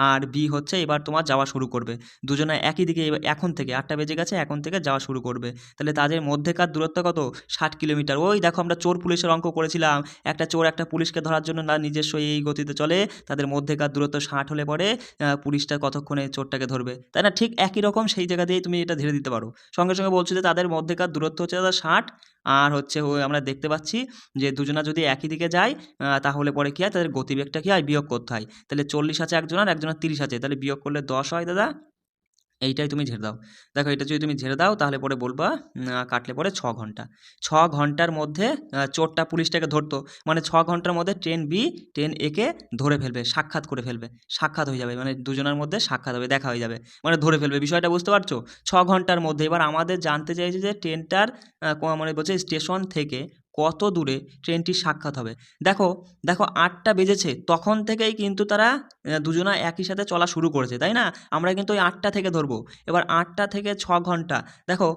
আর বি হচ্ছে এবার তোমার যাওয়া শুরু করবে, দুজনে একই দিকে এখন থেকে 8টা বেজে গেছে, এখন থেকে যাওয়া শুরু করবে, তাহলে তাদের মধ্যেকার দূরত্ব কত? 60 কিলোমিটার। ওই দেখো আমরা চোর পুলিশের অঙ্ক করেছিলাম, একটা চোর একটা পুলিশকে ধরার জন্য না নিজস্ব এই গতিতে চলে, তাদের মধ্যেকার দূরত্ব 60 হলে পরে পুলিশটা কতক্ষণে চোরটাকে ধরবে, তাই না? ঠিক একই রকম সেই জায়গা দিয়েই তুমি এটা ধরে দিতে পারো। সঙ্গে সঙ্গে বলছো যে তাদের মধ্যেকার দূরত্ব হচ্ছে দাদা 60, আর হচ্ছে আমরা দেখতে পাচ্ছি যে দুজনা যদি একই দিকে যায় তাহলে পরে কী হয়, তাদের গতিবেগটা কী হয়, বিয়োগ করতে হয়। তাহলে 40 আছে একজনের, একজনের 30 আছে, তাহলে বিয়োগ করলে 10 হয় দাদা। এইটাই তুমি ঝেড়ে দাও। দেখো এটা যদি তুমি ঝেড়ে দাও তাহলে পরে বলবা কাটলে পরে 6 ঘন্টা। 6 ঘন্টার মধ্যে চোরটা পুলিশটাকে ধরতো, মানে 6 ঘন্টার মধ্যে ট্রেন বি ট্রেন এ কে ধরে ফেলবে, সাক্ষাৎ করে ফেলবে, সাক্ষাৎ হয়ে যাবে, মানে দুজনের মধ্যে সাক্ষাৎ হবে, দেখা হয়ে যাবে, মানে ধরে ফেলবে। বিষয়টা বুঝতে পারছো? 6 ঘন্টার মধ্যে। এবার আমাদের জানতে চাইছে যে ট্রেনটার মানে বলছে স্টেশন থেকে কত দূরে ট্রেনটির সাক্ষাৎ হবে। দেখো, দেখো 8টা বেজেছে, তখন থেকেই কিন্তু তারা দুজনা একই সাথে চলা শুরু করেছে, তাই না? আমরা কিন্তু ওই 8টা থেকে ধরবো। এবার 8টা থেকে 6 ঘন্টা, দেখো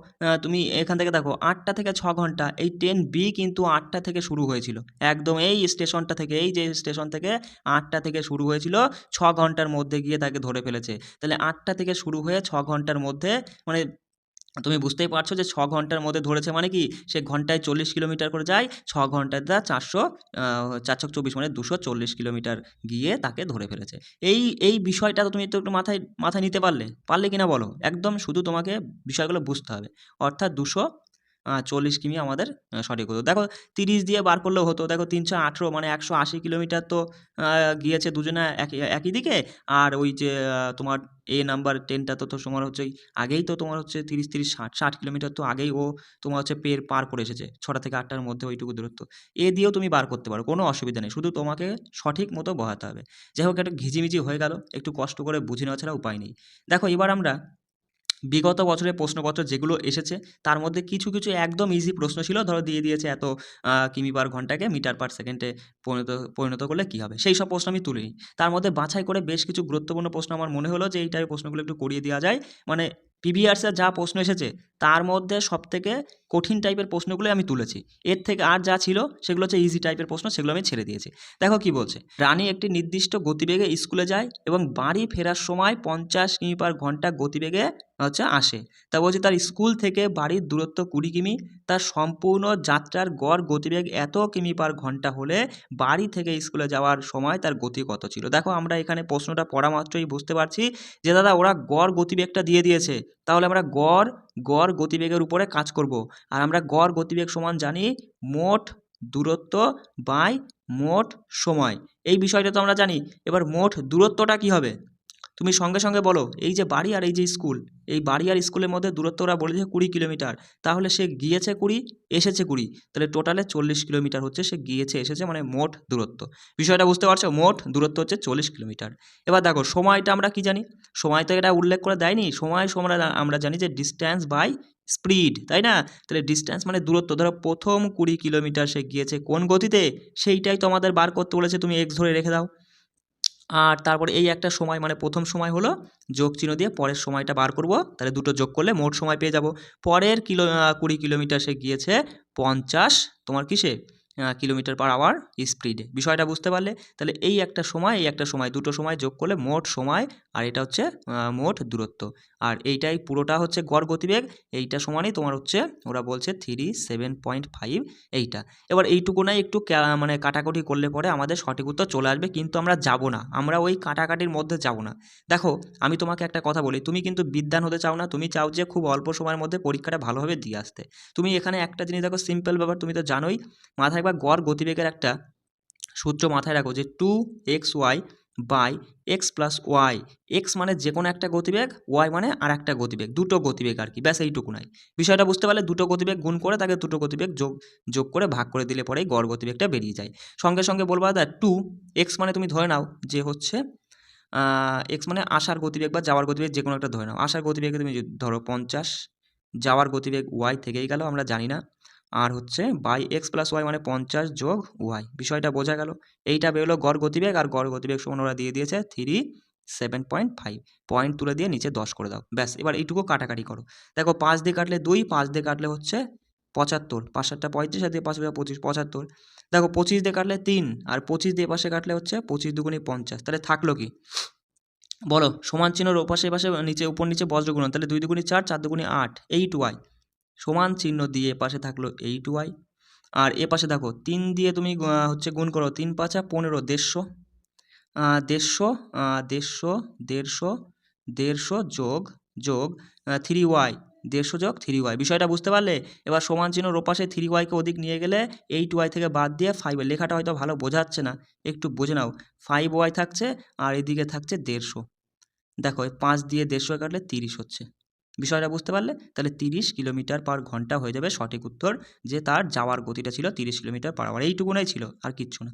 তুমি এখান থেকে দেখো 8টা থেকে 6 ঘন্টা, এই ট্রেন বি কিন্তু 8টা থেকে শুরু হয়েছিল, একদম এই স্টেশনটা থেকে, এই যে স্টেশন থেকে 8টা থেকে শুরু হয়েছিল, 6 ঘন্টার মধ্যে গিয়ে তাকে ধরে ফেলেছে। তাহলে 8টা থেকে শুরু হয়ে 6 ঘন্টার মধ্যে, মানে তুমি বুঝতেই পারছো যে 6 ঘন্টার মধ্যে ধরেছে মানে কি, সে ঘন্টায় 40 কিলোমিটার করে যায়, 6 ঘন্টায় 424 মানে 240 কিলোমিটার গিয়ে তাকে ধরে ফেলেছে। এই বিষয়টা তো তুমি একটু মাথায় মাথায় নিতে পারলে কিনা বলো? একদম শুধু তোমাকে বিষয়গুলো বুঝতে হবে। অর্থাৎ 240 কিমি আমাদের সঠিক হতো। দেখো 30 দিয়ে বার করলেও হতো। দেখো 318 মানে 180 কিলোমিটার তো গিয়েছে দুজনা একই দিকে। আর ওই যে তোমার এ নাম্বার ট্রেনটা তো তোমার হচ্ছে আগেই তো তোমার হচ্ছে 30, 60 কিলোমিটার তো আগেই ও তোমার হচ্ছে পার করে এসেছে। 6টা থেকে 8টার মধ্যে ওইটুকু দূরত্ব। দিয়েও তুমি বার করতে পারো, কোনো অসুবিধা নেই। শুধু তোমাকে সঠিক মতো বসাতে হবে। যাই হোক, একটা ঘিজিমিজি হয়ে গেল। একটু কষ্ট করে বুঝে নেওয়া ছাড়া উপায় নেই। দেখো এবার আমরা বিগত বছরের প্রশ্নপত্র যেগুলো এসেছে তার মধ্যে কিছু কিছু একদম ইজি প্রশ্ন ছিল, ধরো দিয়ে দিয়েছে এত কিমি পার ঘন্টাকে মিটার পার সেকেন্ডে পরিণত করলে কী হবে, সেই সব প্রশ্ন আমি তুলে নিই। তার মধ্যে বাছাই করে বেশ কিছু গুরুত্বপূর্ণ প্রশ্ন আমার মনে হলো যে এই টাইপের প্রশ্নগুলো একটু করিয়ে দেওয়া যায়। মানে প্রিভিয়াসের যা প্রশ্ন এসেছে তার মধ্যে সবথেকে কঠিন টাইপের প্রশ্নগুলোই আমি তুলেছি। এর থেকে আর যা ছিল সেগুলো হচ্ছে ইজি টাইপের প্রশ্ন, সেগুলো আমি ছেড়ে দিয়েছি। দেখো কি বলছে, রানী একটি নির্দিষ্ট গতিবেগে স্কুলে যায় এবং বাড়ি ফেরার সময় 50 কিমি পার ঘন্টা গতিবেগে হচ্ছে আসে। তা বলছে তার স্কুল থেকে বাড়ির দূরত্ব 20 কিমি, তার সম্পূর্ণ যাত্রার গড় গতিবেগ এত কিমি পার ঘন্টা হলে বাড়ি থেকে স্কুলে যাওয়ার সময় তার গতি কত ছিল। দেখো আমরা এখানে প্রশ্নটা পড়া মাত্রই বুঝতে পারছি যে দাদা ওরা গড় গতিবেগটা দিয়ে দিয়েছে, তাহলে আমরা গড় গতিবেগের উপরে কাজ করব। আর আমরা গড় গতিবেগ সমান জানি মোট দূরত্ব বাই মোট সময়, এই বিষয়টা তো আমরা জানি। এবার মোট দূরত্বটা কি হবে তুমি সঙ্গে সঙ্গে বলো। এই যে বাড়ি আর এই যে স্কুল, এই বাড়ি আর স্কুলের মধ্যে দূরত্ব ওরা বলেছে 20 কিলোমিটার, তাহলে সে গিয়েছে 20, এসেছে 20, তাহলে টোটালে 40 কিলোমিটার হচ্ছে সে গিয়েছে এসেছে, মানে মোট দূরত্ব। বিষয়টা বুঝতে পারছো? মোট দূরত্ব হচ্ছে 40 কিলোমিটার। এবার দেখো সময়টা আমরা কি জানি, সময় তো এটা উল্লেখ করে দেয়নি, সময় আমরা জানি যে ডিস্ট্যান্স বাই স্পিড, তাই না? তাহলে ডিস্ট্যান্স মানে দূরত্ব, ধরো প্রথম 20 কিলোমিটার সে গিয়েছে কোন গতিতে, সেইটাই তো আমাদের বার করতে বলেছে, তুমি এক্স ধরে রেখে দাও। আর তারপরে এই একটা সময়, মানে প্রথম সময় হলো যোগ চিহ্ন দিয়ে পরের সময়টা বার করব, তাহলে দুটো যোগ করলে মোট সময় পেয়ে যাব। পরের 20 কিলোমিটার সে গিয়েছে 50 তোমার কিসে কিলোমিটার পার আওয়ার স্পিডে। বিষয়টা বুঝতে পারলে? তাহলে এই একটা সময় দুটো সময় যোগ করলে মোট সময়, আর এটা হচ্ছে মোট দূরত্ব। আর এইটাই পুরোটা হচ্ছে গড় গতিবেগ। এইটা সমানই তোমার হচ্ছে ওরা বলছে 37.5 এইটা। এবার এইটুকুনাই একটু মানে কাটাকুটি করলে পরে আমাদের সঠিক উত্তর চলে আসবে, কিন্তু আমরা যাব না, আমরা ওই কাটাকাটির মধ্যে যাব না। দেখো আমি তোমাকে একটা কথা বলি, তুমি কিন্তু বিদ্বান হতে চাও না, তুমি চাও যে খুব অল্প সময়ের মধ্যে পরীক্ষাটা ভালোভাবে দিয়ে আসতে। তুমি এখানে একটা জিনিস দেখো, সিম্পল ব্যাপার, তুমি তো জানোই, মাথায় একবার গড় গতিবেগের একটা সূত্র মাথায় রাখো যে 2xy by X plus Y. X মানে যে কোনো একটা গতিবেগ, ওয়াই মানে আর একটা গতিবেগ, দুটো গতিবেগ আর কি, ব্যাস এইটুকু নাই। বিষয়টা বুঝতে পারলে? দুটো গতিবেগ গুণ করে তাকে দুটো গতিবেগ যোগ করে ভাগ করে দিলে পরেই গড় গতিবেগটা বেরিয়ে যায়। সঙ্গে সঙ্গে বলবা দা 2x মানে তুমি ধরে নাও যে হচ্ছে এক্স মানে আসার গতিবেগ বা যাওয়ার গতিবেগ, যে কোনো একটা ধরে নাও। আসার গতিবেগে তুমি ধরো 50, যাওয়ার গতিবেগ ওয়াই থেকেই গেল, আমরা জানি না। আর হচ্ছে বাই এক্স প্লাস ওয়াই মানে 50 যোগ ওয়াই। বিষয়টা বোঝা গেল? এইটা বেরোলো গড় গতিবেগ, আর গড় গতিবেগ সমান ওরা দিয়ে দিয়েছে 37.5। পয়েন্ট তুলে দিয়ে নিচে 10 করে দাও, ব্যাস। এবার এইটুকু কাটাকাটি করো। দেখো 5 দিয়ে কাটলে 2, 5 দিয়ে কাটলে হচ্ছে 75, 5 7টা 35, আর দিয়ে 5 25, 75। দেখো 25 দিয়ে কাটলে 3, আর 25 দিয়ে পাশে কাটলে হচ্ছে 25 দুগুণে 50। তাহলে থাকলো কি বলো? সমান চিহ্নর ওপাশে পাশে নিচে উপর নিচে বজ্র গুণন, তাহলে 2 দুগুণে 4, 4 দুগুণে 8, 8y। সমান চিহ্ন দিয়ে এপাশে থাকলো 8y, আর এপাশে দেখো 3 দিয়ে তুমি হচ্ছে গুণ করো, 3 5 15, 150, 150 যোগ 3y, 150 যোগ 3y। বিষয়টা বুঝতে পারলে? এবার সমান চিহ্নর ওপাশে 3yকে ওদিক নিয়ে গেলে 8y থেকে বাদ দিয়ে 5, লেখাটা হয়তো ভালো বোঝাচ্ছে না, একটু বুঝে নাও। 5y থাকছে আর এদিকে থাকছে 150। দেখো 5 দিয়ে 150 কাটলে 30 হচ্ছে। বিষয়টা বুঝতে পারলে? তাহলে 30 কিলোমিটার পার ঘন্টা হয়ে যাবে সঠিক উত্তর, যে তার যাওয়ার গতিটা ছিল 30 কিলোমিটার পার আওয়ার। এইটুকুনাই ছিল, আর কিচ্ছু না।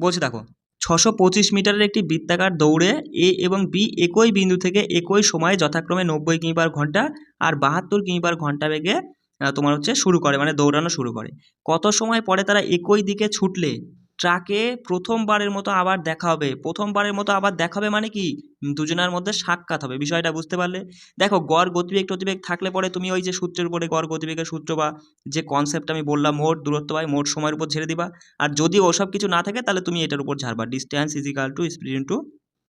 বলছে দেখো 625 মিটারের একটি বৃত্তাকার দৌড়ে এ এবং বি একই বিন্দু থেকে একই সময়ে যথাক্রমে 90 কিমি পার ঘন্টা আর 72 কিমি পার ঘন্টা বেগে তোমার হচ্ছে শুরু করে, মানে দৌড়ানো শুরু করে। কত সময় পরে তারা একই দিকে ছুটলে ট্রাকে প্রথমবারের মতো আবার দেখা হবে? প্রথমবারের মতো আবার দেখা হবে মানে কি? দুজনের মধ্যে সাক্ষাৎ হবে। বিষয়টা বুঝতে পারলে? দেখো গড় গতিবেগ টতিবেগ থাকলে পরে তুমি ওই যে সূত্রের উপরে গড় গতিবেগের সূত্র বা যে কনসেপ্ট আমি বললাম, মোট দূরত্ব বাই মোট সময়ের উপর ঝেড়ে দিবা। আর যদি ওসব কিছু না থাকে তাহলে তুমি এটার উপর ঝাড়বা, distance is equal to speed into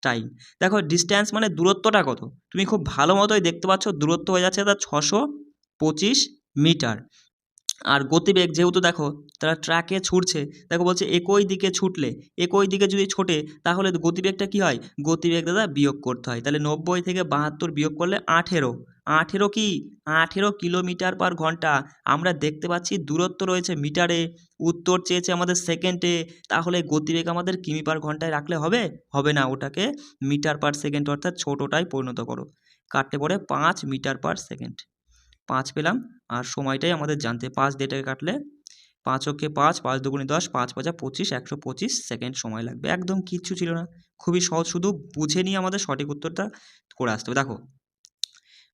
time. দেখো ডিস্ট্যান্স মানে দূরত্বটা কত, তুমি খুব ভালো মতোই দেখতে পাচ্ছ দূরত্ব হয়ে যাচ্ছে তার 625 মিটার। আর গতিবেগ যেহেতু দেখো তারা ট্র্যাকে ছুটছে, দেখো বলছে একই দিকে ছুটলে, একই দিকে যদি ছোটে তাহলে গতিবেগটা কি হয়? গতিবেগ দাদা বিয়োগ করতে হয়। তাহলে 90 থেকে 72 বিয়োগ করলে 18, 18 কি 18 কিলোমিটার পার ঘন্টা। আমরা দেখতে পাচ্ছি দূরত্ব রয়েছে মিটারে, উত্তর চেয়েছে আমাদের সেকেন্ডে, তাহলে গতিবেগ আমাদের কিমি পার ঘন্টায় রাখলে হবে? হবে না, ওটাকে মিটার পার সেকেন্ড অর্থাৎ ছোটোটাই পরিণত করো। কাটতে পড়ে 5 মিটার পার সেকেন্ড। 5 পেলাম, আর সময়টাই আমাদের জানতে। 5 দিয়ে এটাকে কাটলে 5 অক্ষে 5, 5 দুগুণে 10, 5 5 25, 125 সেকেন্ড সময় লাগবে। একদম কিচ্ছু ছিল না, খুবই সহজ, শুধু বুঝে নিয়ে আমাদের সঠিক উত্তরটা করে আসতে হবে। দেখো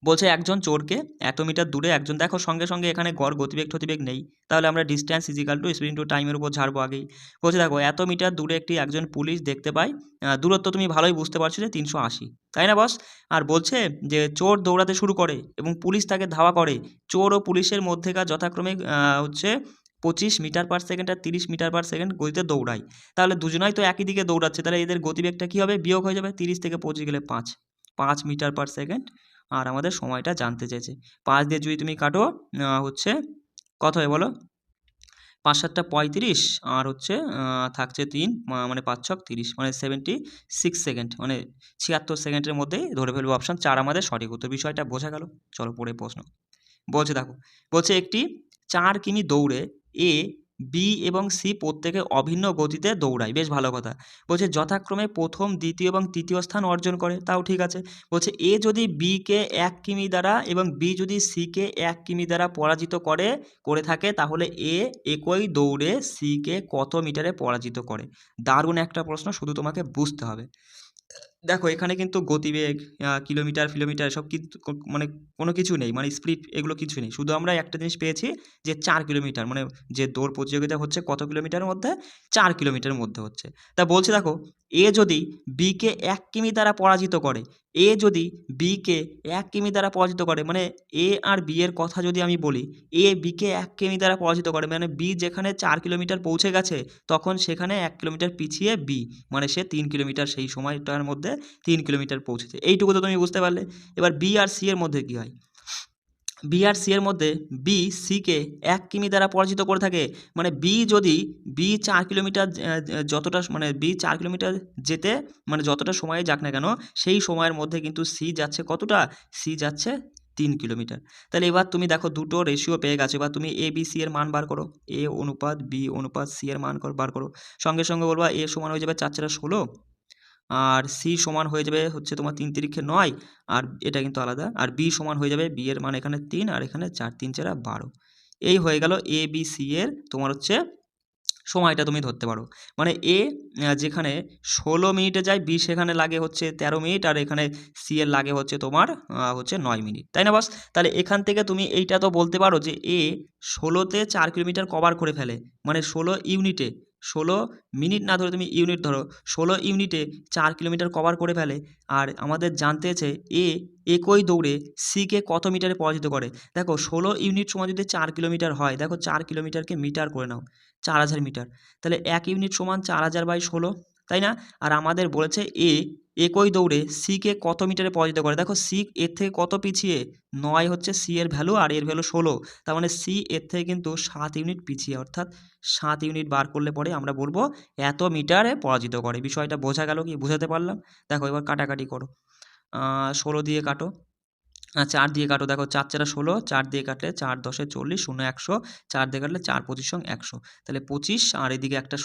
বলছে একজন চোরকে এত মিটার দূরে একজন, দেখো সঙ্গে সঙ্গে এখানে গড় গতিবেগ টতিবেগ নেই, তাহলে আমরা distance equal to speed into টাইমের উপর ঝাড়বো আগেই। বলছে দেখো এত মিটার দূরে একজন পুলিশ দেখতে পায়, দূরত্ব তুমি ভালোই বুঝতে পারছো যে 380, তাই না বস? আর বলছে যে চোর দৌড়াতে শুরু করে এবং পুলিশ তাকে ধাওয়া করে। চোর ও পুলিশের মধ্যেকার যথাক্রমে হচ্ছে 25 মিটার পার সেকেন্ড আর 30 মিটার পার সেকেন্ড গতিতে দৌড়ায়। তাহলে দুজনাই তো একই দিকে দৌড়াচ্ছে, তাহলে এদের গতিবেগটা কী হবে? বিয়োগ হয়ে যাবে। 30 থেকে 25 গেলে 5 মিটার পার সেকেন্ড। আর আমাদের সময়টা জানতে চেয়েছে। 5 দিয়ে যদি তুমি কাটো হচ্ছে কত হয় বলো? 5 7টা 35, আর হচ্ছে থাকছে 3, মানে 5 ছক 30, মানে 76 সেকেন্ড, মানে 76 সেকেন্ডের মধ্যেই ধরে ফেলবো। অপশান 4 আমাদের সঠিক উত্তর। বিষয়টা বোঝা গেল? চলো পরে প্রশ্ন। বলছে দেখো, বলছে একটি 4 কিমি দৌড়ে এ, বি এবং সি প্রত্যেকে অভিন্ন গতিতে দৌড়ায়, বেশ ভালো কথা। বলছে যথাক্রমে প্রথম, দ্বিতীয় এবং তৃতীয় স্থান অর্জন করে, তাও ঠিক আছে। বলছে এ যদি বিকে 1 কিমি দ্বারা এবং বি যদি সিকে 1 কিমি দ্বারা পরাজিত করে থাকে, তাহলে এ একই দৌড়ে সিকে কত মিটারে পরাজিত করে? দারুণ একটা প্রশ্ন, শুধু তোমাকে বুঝতে হবে। দেখো এখানে কিন্তু গতিবেগ, কিলোমিটার ফিলোমিটার এসব কিন্তু মানে কোনো কিছু নেই, মানে স্পিড এগুলো কিছু নেই। শুধু আমরা একটা জিনিস পেয়েছি যে 4 কিলোমিটার, মানে যে দৌড় প্রতিযোগিতা হচ্ছে কত কিলোমিটারের মধ্যে? 4 কিলোমিটারের মধ্যে হচ্ছে। তা বলছে দেখো, এ যদি বিকে 1 কিমি দ্বারা পরাজিত করে, এ যদি বিকে 1 কিমি দ্বারা পরাজিত করে, মানে এ আর বি এর কথা যদি আমি বলি, এ বিকে 1 কিমি দ্বারা পরাজিত করে, মানে বি যেখানে 4 কিলোমিটার পৌঁছে গেছে, তখন সেখানে 1 কিলোমিটার পিছিয়ে বি, মানে সে 3 কিলোমিটার সেই সময়টার মধ্যে 3 কিলোমিটার পৌঁছেছে। এইটুকু তো তুমি বুঝতে পারলে। এবার বি আর সি এর মধ্যে কী হয়? বি আর সি এর মধ্যে বি সিকে 1 কিমি দ্বারা পরাজিত করে থাকে, মানে বি যদি বি 4 কিলোমিটার যতটা মানে বি 4 কিলোমিটার যেতে মানে যতটা সময়ে যাক না কেন, সেই সময়ের মধ্যে কিন্তু সি যাচ্ছে কতটা? সি যাচ্ছে 3 কিলোমিটার। তাহলে এবার তুমি দেখো দুটো রেশিও পেয়ে গেছো, এবার তুমি এ বি সি এর মান বার করো, এ অনুপাত বি অনুপাত সি এর মান বার করো। সঙ্গে সঙ্গে বলবা এ সমান হয়ে যাবে 4 4 16, আর সি সমান হয়ে যাবে হচ্ছে তোমার 3 তিরিখে 9, আর এটা কিন্তু আলাদা। আর বি সমান হয়ে যাবে, বি এর মান এখানে 3 আর এখানে 4, 3 4 12। এই হয়ে গেল এ বি সি এর তোমার হচ্ছে সময়টা তুমি ধরতে পারো। মানে এ যেখানে 16 মিনিটে যায়, বি সেখানে লাগে হচ্ছে 13 মিনিট, আর এখানে সি এর লাগে হচ্ছে তোমার হচ্ছে 9 মিনিট, তাই না বস? তাহলে এখান থেকে তুমি এইটা তো বলতে পারো যে এ 16তে 4 কিলোমিটার কভার করে ফেলে, মানে 16 ইউনিটে, 16 মিনিট না ধরে তুমি ইউনিট ধরো, 16 ইউনিটে 4 কিলোমিটার কভার করে ফেলে। আর আমাদের জানতে চেয়েছে এ একই দৌড়ে সিকে কত মিটারে পরাজিত করে। দেখো 16 ইউনিট সময় যদি 4 কিলোমিটার হয়, দেখো 4 কিলোমিটারকে মিটার করে নাও, 4000 মিটার। তাহলে 1 ইউনিট সমান 4000/16, তাই না? আর আমাদের বলেছে এ একই দৌড়ে সিকে কত মিটারে পরাজিত করে। দেখো সি এর থেকে কত পিছিয়ে? 9 হচ্ছে সি এর ভ্যালু, আর এর ভ্যালু 16, তার মানে সি এর থেকে কিন্তু 7 ইউনিট পিছিয়ে, অর্থাৎ 7 ইউনিট বার করলে পরে আমরা বলবো এত মিটারে পরাজিত করে। বিষয়টা বোঝা গেল কি? বুঝাতে পারলাম? দেখো এবার কাটাকাটি করো, 16 দিয়ে কাটো, 4 দিয়ে কাটো, দেখো 4 4 16, 4 দিয়ে কাটলে 4 10 40, 0 100, 4 দিয়ে কাটলে 4 25 100, তাহলে 25, আর এদিকে একটা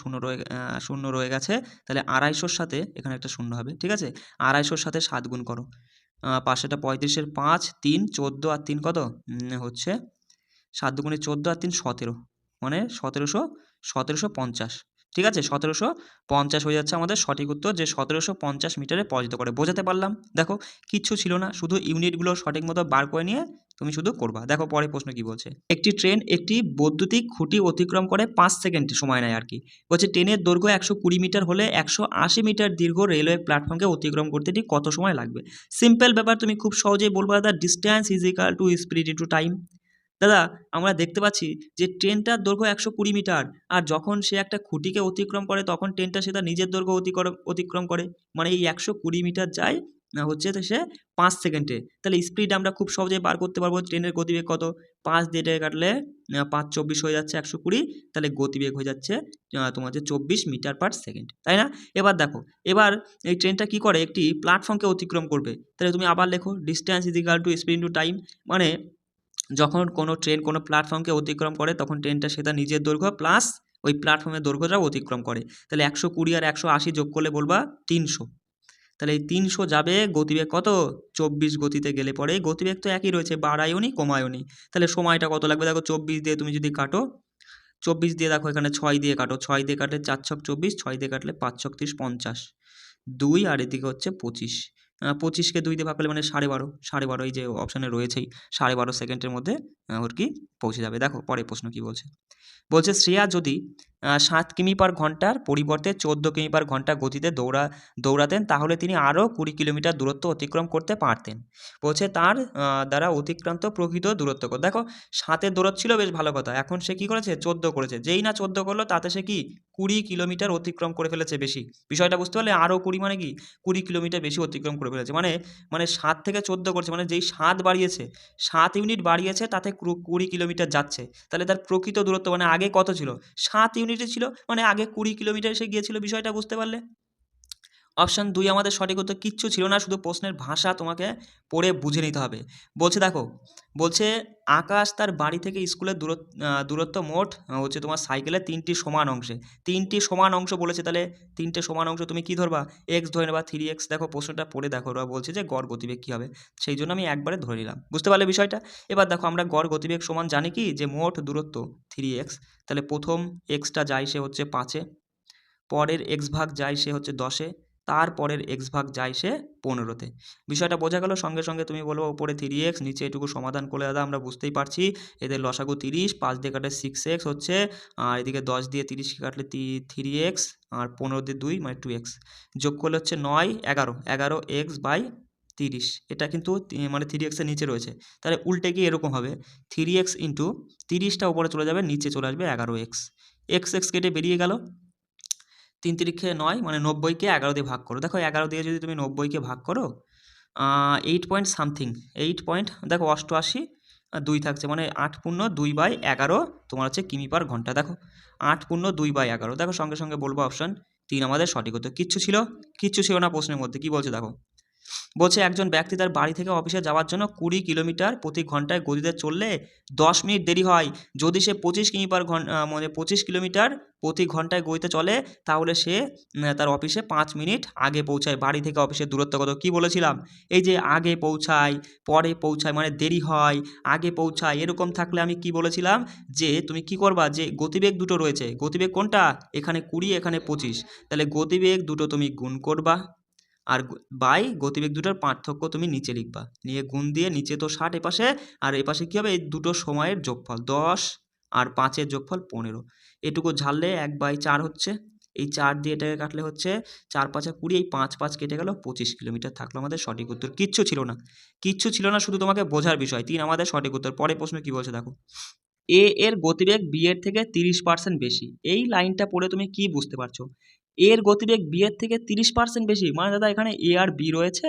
শূন্য রয়ে গেছে, তাহলে 250-র সাথে এখানে একটা শূন্য হবে, ঠিক আছে? 250-র সাথে 7 গুণ করো, 5 7 35-এর 5, 3 14 আর 3 কত? হচ্ছে 7 দুগুণে 14 আর 3 17, মানে 1750, ঠিক আছে? 1750 হয়ে যাচ্ছে আমাদের সঠিক উত্তর, যে 1750 মিটারে পরাজিত করে। বোঝাতে পারলাম? দেখো কিচ্ছু ছিল না, শুধু ইউনিটগুলো সঠিক মতো বার করে নিয়ে তুমি শুধু করবা। দেখো পরের প্রশ্ন কি বলছে। একটি ট্রেন একটি বৈদ্যুতিক খুঁটি অতিক্রম করে 5 সেকেন্ড সময় নেয় আর কি। বলছে ট্রেনের দৈর্ঘ্য 120 মিটার হলে 180 মিটার দীর্ঘ রেলওয়ে প্ল্যাটফর্মকে অতিক্রম করতে ঠিক কত সময় লাগবে? সিম্পল ব্যাপার, তুমি খুব সহজেই বলবা the distance is equal to speed into time. দাদা আমরা দেখতে পাচ্ছি যে ট্রেনটার দৈর্ঘ্য 120 মিটার, আর যখন সে একটা খুঁটিকে অতিক্রম করে তখন ট্রেনটা সে তার নিজের দৈর্ঘ্য অতিক্রম করে, মানে এই 120 মিটার যায় হচ্ছে তো সে 5 সেকেন্ডে। তাহলে স্পিড আমরা খুব সহজেই বার করতে পারবো। ট্রেনের গতিবেগ কত? 5 দিয়ে এটাকে কাটলে 5 24 হয়ে যাচ্ছে 120, তাহলে গতিবেগ হয়ে যাচ্ছে তোমার হচ্ছে 24 মিটার পার সেকেন্ড, তাই না? এবার দেখো, এবার এই ট্রেনটা কি করে? একটি প্ল্যাটফর্মকে অতিক্রম করবে, তাহলে তুমি আবার লেখো distance is equal to speed into time. মানে যখন কোনো ট্রেন কোনো প্ল্যাটফর্মকে অতিক্রম করে তখন ট্রেনটা সেটা নিজের দৈর্ঘ্য প্লাস ওই প্ল্যাটফর্মের দৈর্ঘ্যটাও অতিক্রম করে। তাহলে 120 আর 180 যোগ করলে বলবা 300। তাহলে এই 300 যাবে, গতিবেগ কত? 24 গতিতে গেলে পরে গতিবেগ তো একই রয়েছে, বাড়ায়ও নি কমায়ও নি। তাহলে সময়টা কত লাগবে? দেখো 24 দিয়ে তুমি যদি কাটো, 24 দিয়ে দেখো এখানে 6 দিয়ে কাটো, 6 দিয়ে কাটলে 4 ছক 24, 6 দিয়ে কাটলে 5 ছক 30, 50, 2 আর এদিকে হচ্ছে 25। 25কে 2 দিয়ে ভাগ করলে মানে 12.5, 12.5 এই যে অপশানে রয়েছেই, 12.5 সেকেন্ডের মধ্যে ওর কি পৌঁছে যাবে। দেখো পরের প্রশ্ন কি বলছে। বলছে শ্রেয়া যদি 7 কিমি পার ঘন্টার পরিবর্তে 14 কিমি পার ঘন্টা গতিতে দৌড়াতেন তাহলে তিনি আরও 20 কিলোমিটার দূরত্ব অতিক্রম করতে পারতেন। বলছে তার দ্বারা অতিক্রান্ত প্রকৃত দূরত্ব কত? দেখো 7-এর দৌড়চ্ছিল, বেশ ভালো কথা। এখন সে কী করেছে? 14 করেছে। যেই না 14 করলো তাতে সে কি 20 কিলোমিটার অতিক্রম করে ফেলেছে বেশি। বিষয়টা বুঝতে পারলে? আরও 20 মানে কি 20 কিলোমিটার বেশি অতিক্রম করে ফেলেছে। মানে 7 থেকে 14 করেছে, মানে যেই 7 বাড়িয়েছে, 7 ইউনিট বাড়িয়েছে তাতে 20 কিলোমিটার যাচ্ছে। তাহলে তার প্রকৃত দূরত্ব মানে আগে কত ছিল? 7 ইউনিটে ছিল, মানে আগে 20 কিলোমিটার এসে গিয়েছিল। বিষয়টা বুঝতে পারলে? অপশান 2 আমাদের সঠিক উত্তর। কিচ্ছু ছিল না, শুধু প্রশ্নের ভাষা তোমাকে পড়ে বুঝে নিতে হবে। বলছে দেখো, বলছে আকাশ তার বাড়ি থেকে স্কুলের দূরত্ব মোট হচ্ছে তোমার সাইকেলের 3টি সমান অংশে। 3টি সমান অংশ বলেছে, তাহলে 3টে সমান অংশ তুমি কী ধরবা? এক্স ধরে নেবা, 3x। দেখো প্রশ্নটা পড়ে দেখো, ওরা বলছে যে গড় গতিবেগ কী হবে, সেই জন্য আমি একবারে ধরে নিলাম। বুঝতে পারলে বিষয়টা? এবার দেখো আমরা গড় গতিবেগ সমান জানি কি, যে মোট দূরত্ব 3x। তাহলে প্রথম এক্সটা যায় সে হচ্ছে 5-এ, পরের এক্স ভাগ যায় সে হচ্ছে 10-এ, তারপরের এক্স ভাগ যায় সে 15-তে। বিষয়টা বোঝা গেল? সঙ্গে সঙ্গে তুমি বলবো উপরে 3x, নিচে এটুকু সমাধান করলে দাদা আমরা বুঝতেই পারছি এদের লসাগু 30, 5 দিয়ে কাটলে 6x হচ্ছে, আর এদিকে 10 দিয়ে 30কে কাটলে 3x, আর 15 দিয়ে 2 মানে 2x, যোগ করলে হচ্ছে 9, 11x বাই 30। এটা কিন্তু মানে 3x এর নিচে রয়েছে, তাহলে উল্টে গিয়ে এরকম হবে 3x ইন্টু 30টা উপরে চলে যাবে, নিচে চলে আসবে 11x, x কেটে বেরিয়ে গেল। 3 তিরিখে 9 মানে 90কে 11 দিয়ে ভাগ করো। দেখো 11 দিয়ে যদি তুমি 90কে ভাগ করো 8 পয়েন্ট সামথিং, 8 পয়েন্ট দেখো 88, 2 থাকছে মানে 8×2/11 তোমার হচ্ছে কিমি পার ঘন্টা। দেখো 8×2/11, দেখো সঙ্গে সঙ্গে বলবো অপশান 3 আমাদের সঠিক উত্তর। কিচ্ছু ছিল না প্রশ্নের মধ্যে। কি বলছে দেখো, বলছে একজন ব্যক্তি তার বাড়ি থেকে অফিসে যাওয়ার জন্য 20 কিলোমিটার প্রতি ঘন্টায় গতিতে চললে 10 মিনিট দেরি হয়। যদি সে 25 কিমি পার ঘন্টা মানে 25 কিলোমিটার প্রতি ঘন্টায় গতিতে চলে, তাহলে সে তার অফিসে 5 মিনিট আগে পৌঁছায়। বাড়ি থেকে অফিসের দূরত্ব কত? কি বলেছিলাম? এই যে আগে পৌঁছায়, পরে পৌঁছায় মানে দেরি হয়, আগে পৌঁছায়, এরকম থাকলে আমি কি বলেছিলাম যে তুমি কি করবা, যে গতিবেগ দুটো রয়েছে, গতিবেগ কোনটা? এখানে 20, এখানে 25, তাহলে গতিবেগ দুটো তুমি গুণ করবা, আর বাই গতিবেগ দুটোর পার্থক্য তুমি নিচে লিখবা, নিয়ে গুণ দিয়ে নিচে তো 60 এপাশে, আর এপাশে কী হবে? এই দুটো সময়ের যোগফল 10 আর 5-এর যোগফল 15, এটুকু ঝাড়লে 1/4 হচ্ছে। এই 4 দিয়ে এটাকে কাটলে হচ্ছে 4 5 20, এই 5 কেটে গেল, 25 কিলোমিটার থাকলো আমাদের সঠিক উত্তর। কিচ্ছু ছিল না, শুধু তোমাকে বোঝার বিষয়। 3 আমাদের সঠিক উত্তর। পরের প্রশ্ন কি বলছে দেখো, এ এর গতিবেগ বি এর থেকে 30% বেশি। এই লাইনটা পড়ে তুমি কি বুঝতে পারছো? এর গতিবেগ বি এর থেকে 30% বেশি মানে দাদা এখানে এ আর বি রয়েছে,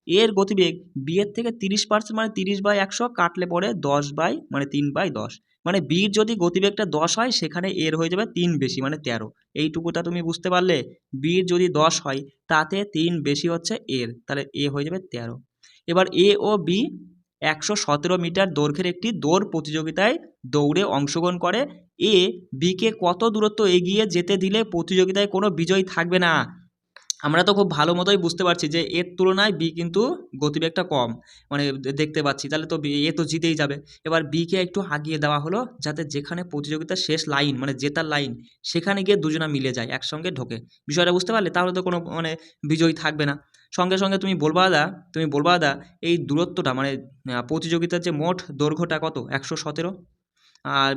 এর গতিবেগ বি এর থেকে 30% মানে 30/100 কাটলে পরে 10 মানে 3/10, মানে বির যদি গতিবেগটা 10 হয় সেখানে এর হয়ে যাবে 3 বেশি মানে 13। এইটুকুটা তুমি বুঝতে পারলে? বির যদি 10 হয় তাতে 3 বেশি হচ্ছে এর, তাহলে এ হয়ে যাবে 13। এবার এ ও বি 117 মিটার দৈর্ঘ্যের একটি দৌড় প্রতিযোগিতায় দৌড়ে অংশগ্রহণ করে। এ বিকে কত দূরত্ব এগিয়ে যেতে দিলে প্রতিযোগিতায় কোনো বিজয়ী থাকবে না? আমরা তো খুব ভালো মতোই বুঝতে পারছি যে এর তুলনায় বি কিন্তু গতিবেগটা কম, মানে দেখতে পাচ্ছি, তাহলে তো এ তো জিতেই যাবে। এবার বিকে একটু আগিয়ে দেওয়া হলো যাতে যেখানে প্রতিযোগিতার শেষ লাইন মানে জেতার লাইন, সেখানে গিয়ে দুজনা মিলে যায়, একসঙ্গে ঢোকে। বিষয়টা বুঝতে পারলে? তাহলে তো কোনো মানে বিজয়ী থাকবে না। সঙ্গে সঙ্গে তুমি বলবা দাদা এই দূরত্বটা মানে প্রতিযোগিতার যে মোট দৈর্ঘ্যটা কত? 117। আর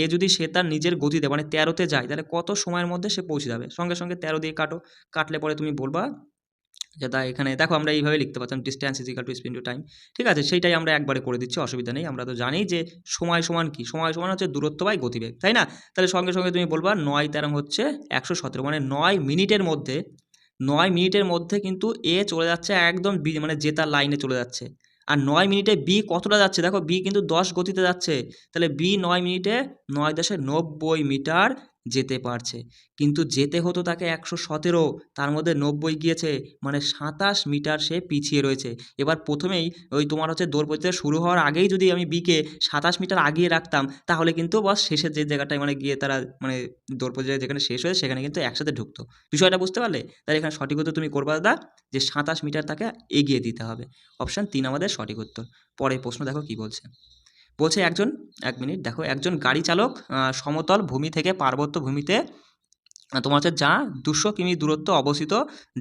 এ যদি সে তার নিজের গতিতে মানে 13-তে যায়, তাহলে কত সময়ের মধ্যে সে পৌঁছে যাবে? সঙ্গে সঙ্গে 13 দিয়ে কাটলে পরে তুমি বলবা যে তা এখানে দেখো আমরা এইভাবে লিখতে পারতাম, distance is equal to speed into time. ঠিক আছে, সেইটাই আমরা একবারে করে দিচ্ছি, অসুবিধা নেই। আমরা তো জানি যে সময় সমান কি, সময় সমান হচ্ছে দূরত্ব বাই গতিবেগ, তাই না? তাহলে সঙ্গে সঙ্গে তুমি বলবা 9 13 হচ্ছে 117, মানে 9 মিনিটের মধ্যে কিন্তু এ চলে যাচ্ছে একদম বি মানে জেতার লাইনে চলে যাচ্ছে। আর 9 মিনিটে বি কতটা যাচ্ছে? দেখো বি কিন্তু 10 গতিতে যাচ্ছে, তাহলে বি 9 মিনিটে 9.90 মিটার যেতে পারছে। কিন্তু যেতে হতো তাকে 117, তার মধ্যে 90 গিয়েছে, মানে 27 মিটার সে পিছিয়ে রয়েছে। এবার প্রথমেই ওই তোমার হচ্ছে দৌড় প্রতিযোগিতা শুরু হওয়ার আগেই যদি আমি বিকে 27 মিটার আগিয়ে রাখতাম, তাহলে কিন্তু বস শেষের যে জায়গাটায় মানে গিয়ে তারা মানে দৌড় প্রতিযোগিতা যেখানে শেষ হয়েছে সেখানে কিন্তু একসাথে ঢুকতো। বিষয়টা বুঝতে পারলে? তাহলে এখানে সঠিক উত্তর তুমি করবা দাদা যে 27 মিটার তাকে এগিয়ে দিতে হবে। অপশান 3 আমাদের সঠিক উত্তর। পরের প্রশ্ন দেখো কি বলছে। বলছে এক মিনিট দেখো, একজন গাড়ি চালক সমতল ভূমি থেকে পার্বত্য ভূমিতে তোমার হচ্ছে 200 কিমি দূরত্ব অবস্থিত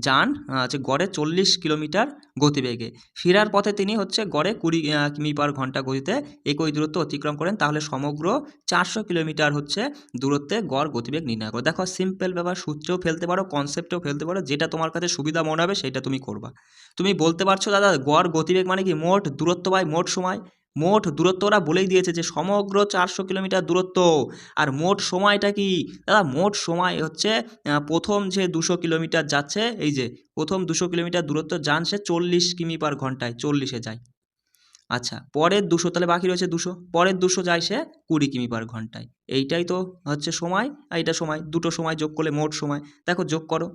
যান হচ্ছে গড়ে 40 কিলোমিটার গতিবেগে। ফেরার পথে তিনি হচ্ছে গড়ে 20 কিমি পার ঘন্টা গতিতে একই দূরত্ব অতিক্রম করেন, তাহলে সমগ্র 400 কিলোমিটার হচ্ছে দূরত্বে গড় গতিবেগ নির্ণয় করো। দেখো সিম্পল ব্যাপার, সূত্রেও ফেলতে পারো, কনসেপ্টেও ফেলতে পারো, যেটা তোমার কাছে সুবিধা মনে হবে সেটা তুমি করবা। তুমি বলতে পারছো দাদা গড় গতিবেগ মানে কি? মোট দূরত্ব বাই মোট সময়। মোট দূরত্ব ওরা বলেই দিয়েছে যে সমগ্র 400 কিলোমিটার দূরত্ব। আর মোট সময়টা কি দাদা? মোট সময় হচ্ছে প্রথম যে 200 কিলোমিটার যাচ্ছে, এই যে প্রথম 200 কিলোমিটার দূরত্ব যান সে 40 কিমি পার ঘন্টায়, 40-এ যায়। আচ্ছা, পরের 200, তাহলে বাকি রয়েছে 200, পরের 200 যায় সে 20 কিমি পার ঘন্টায়। এইটাই তো হচ্ছে সময়, আর এটা সময়, দুটো সময় যোগ করলে মোট সময়। দেখো যোগ করো,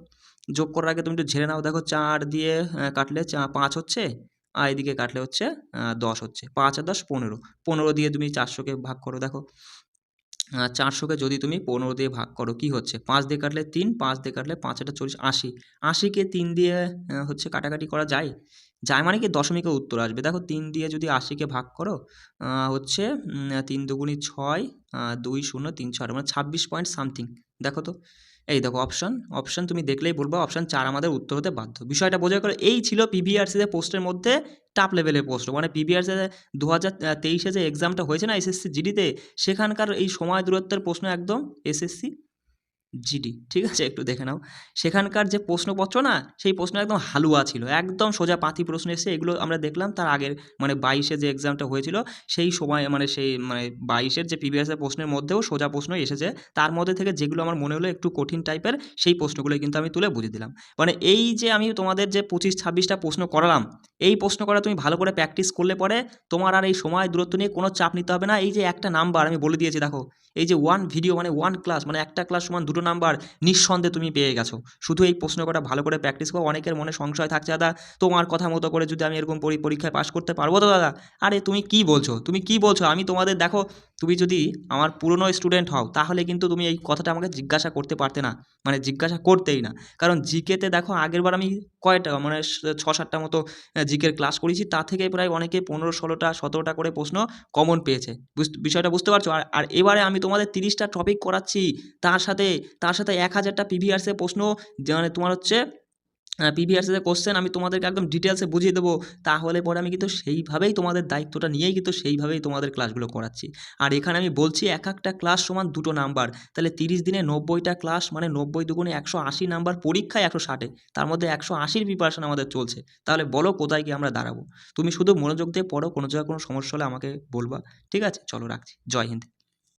যোগ করার আগে তুমি একটু ঝেড়ে নাও। দেখো 4 দিয়ে কাটলে 5 হচ্ছে, আর এদিকে কাটলে হচ্ছে 10 হচ্ছে, 5 আর 10 15, 15 দিয়ে তুমি 400-কে ভাগ করো। দেখো 400-কে যদি তুমি 15 দিয়ে ভাগ করো কি হচ্ছে? 5 দিয়ে কাটলে 3, 5 দিয়ে কাটলে 5 এটা 40, 80, 80-কে 3 দিয়ে হচ্ছে কাটাকাটি করা যায়, মানে কি দশমিকে উত্তর আসবে। দেখো 3 দিয়ে যদি 80-কে ভাগ করো হচ্ছে 3 দুগুণী 6, 2 0 3 6 মানে 26 পয়েন্ট সামথিং। দেখো তো এই দেখো অপশন তুমি দেখলেই বলবা অপশন 4 আমাদের উত্তর হতে বাধ্য। বিষয়টা বোঝা গেল। এই ছিল পিভিআরসি এর পোস্টের মধ্যে টপ লেভেলের প্রশ্ন। মানে পিভিআরসি 2023 যে এক্সামটা হয়েছে না এসএসসি জিডিতে, সেখানকার এই সময় দূরত্বের প্রশ্ন একদম এসএসসি জিডি, ঠিক আছে? একটু দেখে নাও। সেখানকার যে প্রশ্নপত্র না, সেই প্রশ্ন একদম হালুয়া ছিল। একদম সোজা পাতি প্রশ্ন এসেছে। এগুলো আমরা দেখলাম তার আগের মানে 22 যে এক্সামটা হয়েছিল, সেই সময় মানে সেই মানে 22 যে প্রিভিয়াস এর প্রশ্নের মধ্যেও সোজা প্রশ্নই এসেছে। তার মধ্যে থেকে যেগুলো আমার মনে হলো একটু কঠিন টাইপের, সেই প্রশ্নগুলোই কিন্তু আমি তুলে বুঝিয়ে দিলাম। মানে এই যে আমি তোমাদের যে 25-26টা প্রশ্ন করালাম, এই প্রশ্ন করা তুমি ভালো করে প্র্যাকটিস করলে পরে তোমার আর এই সময় দূরত্ব নিয়ে কোনো চাপ নিতে হবে না। এই যে একটা নাম্বার আমি বলে দিয়েছি দেখো, এই যে 1 ভিডিও মানে 1 ক্লাস মানে একটা ক্লাস সমান 2 নাম্বার নিঃসন্দেহে তুমি পেয়ে গেছো। শুধু এই প্রশ্ন কটা ভালো করে প্র্যাকটিস করো। অনেকের মনে সংশয় থাকছে, দাদা তোমার কথা মতো করে যদি আমি এরকম পরীক্ষায় পাস করতে পারবো তো দাদা? আরে তুমি কি বলছো? তুমি কি বলছো? আমি তোমাদের দেখো, তুমি যদি আমার পুরনো স্টুডেন্ট হও তাহলে কিন্তু তুমি এই কথাটা আমাকে জিজ্ঞাসা করতে পারতে না। মানে জিজ্ঞাসা করতেই না। কারণ জিকেতে দেখো আগেরবার আমি কয়টা মানে 6-7টা মতো জিকের ক্লাস করেছি। তা থেকে প্রায় অনেকে 15-16টা 17টা করে প্রশ্ন কমন পেয়েছে। বিষয়টা বুঝতে পারছো? আর এবারে আমি তোমাদের 30টা টপিক করাচ্ছি। তার সাথে 1000টা প্রিভিয়াস এর প্রশ্ন, যে মানে তোমার হচ্ছে প্রিভিয়াস এর কোশ্চেন আমি তোমাদেরকে একদম ডিটেলসে বুঝিয়ে দেবো। তাহলে পরে আমি কিন্তু সেইভাবেই তোমাদের দায়িত্বটা নিয়েই কিন্তু সেইভাবেই তোমাদের ক্লাসগুলো করাচ্ছি। আর এখানে আমি বলছি এক একটা ক্লাস সমান 2টো নাম্বার। তাহলে 30 দিনে 90টা ক্লাস মানে 90 দুগুণে 180 নাম্বার, পরীক্ষায় 160-এ। তার মধ্যে 180-র প্রিপারেশন আমাদের চলছে। তাহলে বলো কোথায় গিয়ে আমরা দাঁড়াবো? তুমি শুধু মনোযোগ দিয়ে পড়ো, কোনো জায়গায় কোনো সমস্যা হলে আমাকে বলবা। ঠিক আছে? চলো রাখছি। জয় হিন্দ।